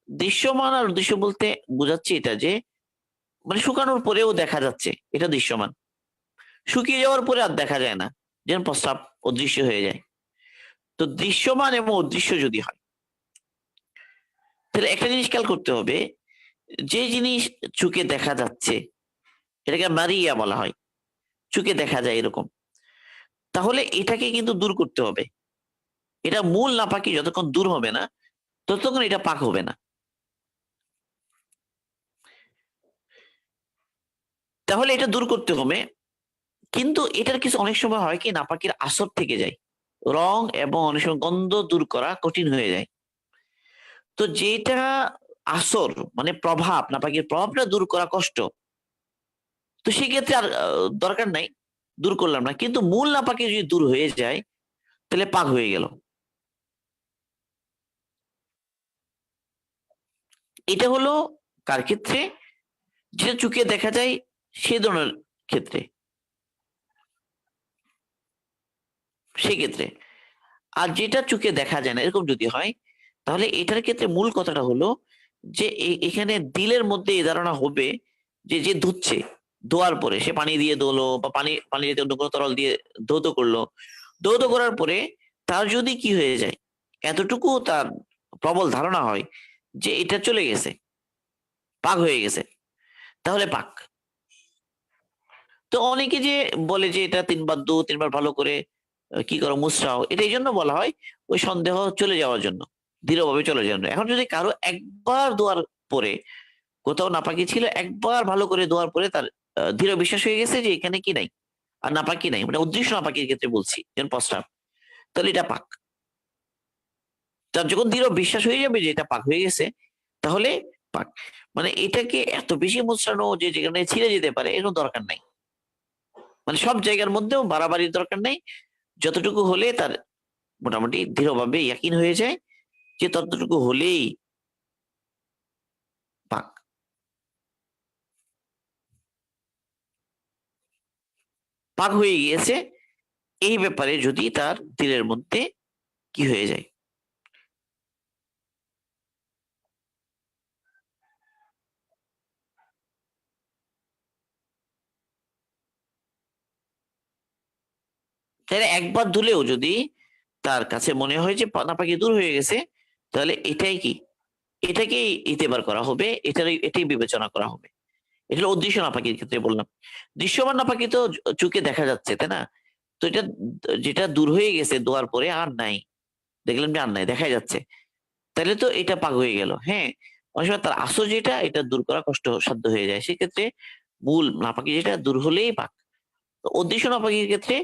দৃশ্যমান আর অদৃশ্য বলতে বোঝাচ্ছে এটা যে মানে শুকানোর পরেও দেখা যাচ্ছে, এটা দৃশ্যমান। শুকিয়ে যাওয়ার পরে আর দেখা যায় না, যেন প্রস্রাব অদৃশ্য হয়ে যায়। তো দৃশ্যমান এবং অদৃশ্য যদি হয় তাহলে একটা জিনিস খেয়াল করতে হবে, যে জিনিস চোখে দেখা যাচ্ছে এটাকে মারিয়া বলা হয়, চোখে দেখা যায় এরকম, তাহলে এটাকে কিন্তু দূর করতে হবে। এটা মূল নাপাকি যতক্ষণ দূর হবে না ততক্ষণ এটা পাক হবে না। তাহলে এটা দূর করতে হবে, কিন্তু এটার কিছু অনেক সময় হয় কি নাপাকির আসর থেকে যায়, রং এবং অনেক সময় গন্ধ দূর করা কঠিন হয়ে যায়। তো যেটা আসর মানে প্রভাব, নাপাকির প্রভাবটা দূর করা কষ্ট, তো সেক্ষেত্রে আর দরকার নাই, দূর করলাম না। কিন্তু মূল নাপাকি যদি দূর হয়ে যায় তাহলে পাক হয়ে গেল। এটা হলো কার ক্ষেত্রে, যেটা চোখে দেখা যায় সে ধরনের ক্ষেত্রে, সেক্ষেত্রে। আর যেটা চোখে দেখা যায় না এরকম যদি হয় তাহলে এটার ক্ষেত্রে মূল কথাটা হলো যে এখানে দিলের মধ্যে এই ধারণা হবে যে যে ধুচ্ছে, ধোয়ার পরে সে পানি দিয়ে ধোলো বা পানি দিয়ে অন্য কোনো তরল দিয়ে ধৌত করলো, ধৌত করার পরে তার যদি কি হয়ে যায়, এতটুকু তার প্রবল ধারণা হয় যে এটা চলে গেছে, পাক হয়ে গেছে, তাহলে পাক। তো অনেকে যে বলে যে এটা তিনবার ভালো করে কি করো মুছরাও, এটা এই জন্য বলা হয় ওই সন্দেহ চলে যাওয়ার জন্য, দৃঢ়ভাবে চলে যাওয়ার জন্য। এখন যদি কারো একবার দোয়ার পরে কোথাও নাপাকি ছিল, একবার ভালো করে দোয়ার পরে তার দৃঢ় বিশ্বাস হয়ে গেছে যে এখানে কি নাই, আর নাপাকি নাই, মানে অদৃশ্য নাপাকির ক্ষেত্রে বলছি, যেমন প্রস্রাব, তাহলে এটা পাক। তার যখন দৃঢ় বিশ্বাস হয়ে যাবে যে এটা পাক হয়ে গেছে তাহলে পাক। মানে এটাকে এত বেশি মোছড়ানো যে যেখানে ছিঁড়ে যেতে পারে এর কোনো দরকার নাই। মানে সব জায়গার মধ্যেও বাড়াবাড়ির দরকার নেই, যতটুকু হলে তার মোটামুটি দৃঢ়ভাবে ইয়াকিন হয়ে যায় যে ততটুকু হলেই পাক। পাক হয়ে গিয়েছে, এই ব্যাপারে যদি তার দিলের মধ্যে কি হয়ে যায়, তাহলে একবার ধুলেও যদি তার কাছে মনে হয় যে নাপাকি দূর হয়ে গেছে, তাহলে এটাই কি, এটাকেই ইতেবার করা হবে, এটাই বিবেচনা করা হবে। এটা হলো অদৃশ্য নাপাকির ক্ষেত্রে বললাম। দৃশ্যমান নাপাকি তো চোখে দেখা যাচ্ছে, তাই না? তো এটা যেটা দূর হয়ে গেছে ধোয়ার পরে আর নাই, দেখলেন যে আর নাই, দেখা যাচ্ছে, তাহলে তো এটা পাক হয়ে গেল। হ্যাঁ, অনেক সময় তার আসল যেটা এটা দূর করা কষ্টসাধ্য হয়ে যায়, সেক্ষেত্রে মূল নাপাকি যেটা দূর হলেই পাক। তো অদৃশ্য নাপাকির ক্ষেত্রে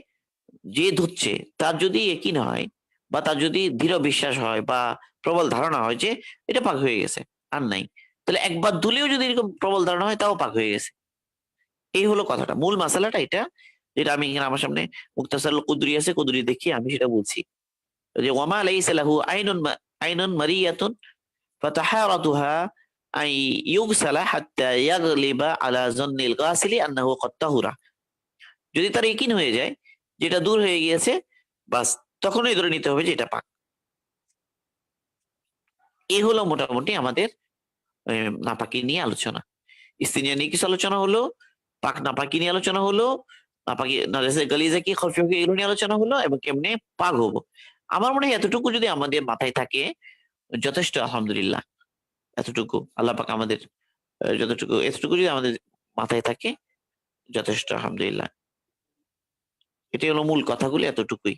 যে ধুচ্ছে তার যদি একই না হয়, বা তার যদি দৃঢ় বিশ্বাস হয় বা প্রবল ধারণা হয় যে এটা পাক হয়ে গেছে, আর নাই, তাহলে একবার ধুলেও যদি এরকম প্রবল ধারণা হয় তাও পাক হয়ে গেছে। এই হলো কথাটা, মূল মাসালাটা এটা, যেটা আমি এখানে আমার সামনে মুক্তাসার কুদরি আছে, কুদরি দেখিয়ে আমি সেটা বলছি যে ওয়ামা লাইসা লাহু আইনুন মারিয়াতুন ফাতাহারাতুহা আই ইউগসালা হাত্তা ইয়াগলিবা আলা যন্নিল গাসিলি আন্নাহু ক্বাদ তাহুরা। যদি তার ইকিন হয়ে যায় যেটা দূর হয়ে গিয়েছে, বাস তখনই ধরে নিতে হবে যে এটা পাক। এই হলো মোটামুটি আমাদের নাপাকি নিয়ে আলোচনা। ইস্তিনজা নিয়ে কিছু আলোচনা হলো, পাক নাপাকি নিয়ে আলোচনা হলো, নাপাকি নাজাসে গালিজা কি খরফি এগুলো নিয়ে আলোচনা হলো, এবং কেমনে পাক হবো। আমার মনে হয় এতটুকু যদি আমাদের মাথায় থাকে যথেষ্ট, আলহামদুলিল্লাহ। এতটুকু আল্লাহ পাক আমাদের যতটুকু, এতটুকু যদি আমাদের মাথায় থাকে যথেষ্ট, আলহামদুলিল্লাহ। এটাই হলো মূল কথাগুলি, এতটুকুই।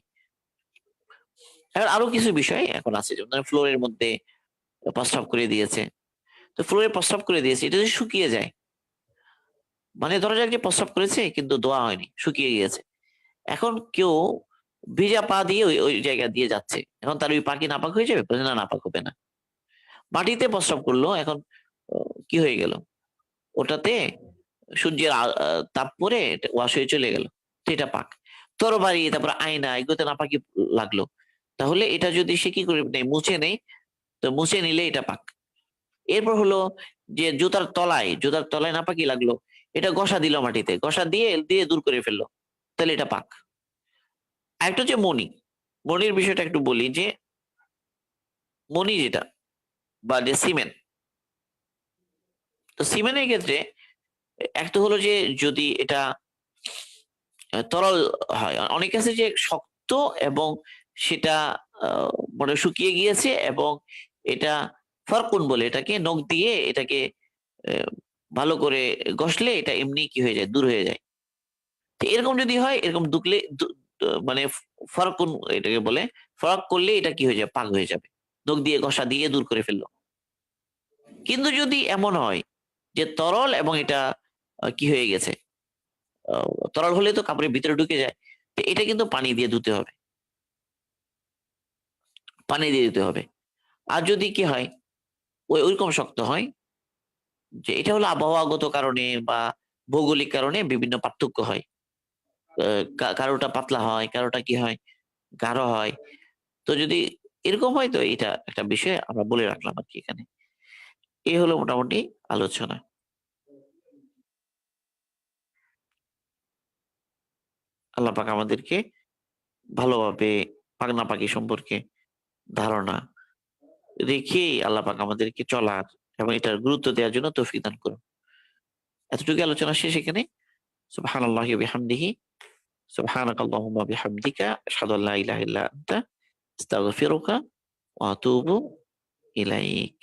এবার আরো কিছু বিষয় এখন আছে, যেমন ফ্লোরের মধ্যে প্রস্রাব করে দিয়েছে, তো ফ্লোরে প্রস্রাব করে দিয়েছে, এটা যদি শুকিয়ে যায়, মানে ধরা যাক যে প্রস্রাব করেছে কিন্তু ধোয়া হয়নি, শুকিয়ে গিয়েছে, এখন কেউ ভিজা পা দিয়ে ওই ওই জায়গা দিয়ে যাচ্ছে, এখন তার ওই পা কি নাপাক হয়ে যাবে? বলে, না, নাপাক হবে না। মাটিতে প্রস্রাব করলো, এখন কি হয়ে গেল, ওটাতে সূর্যের তাপ পরে ওয়াশ হয়ে চলে গেল, তো এটা পাক। তরবারি, তারপর আয়না, এগুলোতে নাপাকি লাগলো, তাহলে এটা যদি সে কি করে নেয়, মুছে নেই, তো মুছে নিলে এটা পাক। এরপর হলো যে জুতার তলায় নাপাকি লাগলো, এটা ঘষা দিল মাটিতে, ঘষা দিয়ে দিয়ে দূর করে ফেললো, তাহলে এটা পাক। আরেকটা হচ্ছে মনির বিষয়টা একটু বলি, যে মনি যেটা, বা যে সিমেন্ট, তো সিমেন্টের ক্ষেত্রে একটা হলো যে যদি এটা তরল হয়, অনেক আছে যে শক্ত এবং সেটা মানে শুকিয়ে গিয়েছে, এবং এটা ফারকুন বলে, এটাকে নখ দিয়ে এটাকে আহ, ভালো করে ঘষলে এটা এমনি কি হয়ে যায়, দূর হয়ে যায়। তো এরকম যদি হয়, এরকম দুকলে মানে ফারকুন এটাকে বলে, ফারাক করলে এটা কি হয়ে যাবে, পাক হয়ে যাবে, নখ দিয়ে ঘষা দিয়ে দূর করে ফেললো। কিন্তু যদি এমন হয় যে তরল এবং এটা কি হয়ে গেছে, তরল হলে তো কাপড়ের ভিতরে ঢুকে যায়, তো এটা কিন্তু পানি দিয়ে ধুতে হবে, পানি দিয়ে দিতে হবে। আর যদি কি হয়, ওইরকম শক্ত হয়, যে এটা হলো আবহাওয়াগত কারণে বা ভৌগোলিক কারণে বিভিন্ন পার্থক্য হয়। কারোটা পাতলা হয়, কারোটা কি হয়, গাঢ় হয়। তো যদি এরকম হয়, তো এটা একটা বিষয় আমরা বলে রাখলাম আর কি এখানে। এই হলো মোটামুটি আলোচনা। আল্লাহ পাক আমাদেরকে ভালোভাবে পাকনা পাকি সম্পর্কে ধারণা রেখেই আল্লাহ পাক আমাদেরকে চলার এবং এটার গুরুত্ব দেওয়ার জন্য তৌফিক দান করুন। এতটুকু আলোচনা শেষ এখানে। সুবহানাল্লাহি ওয়া বিহামদিহি, সুবহানাকাল্লাহুম্মা বিহামদিকা, আশহাদু আল্লা ইলাহা ইল্লা আনতা, আস্তাগফিরুকা ওয়া আতুবু ইলাইক।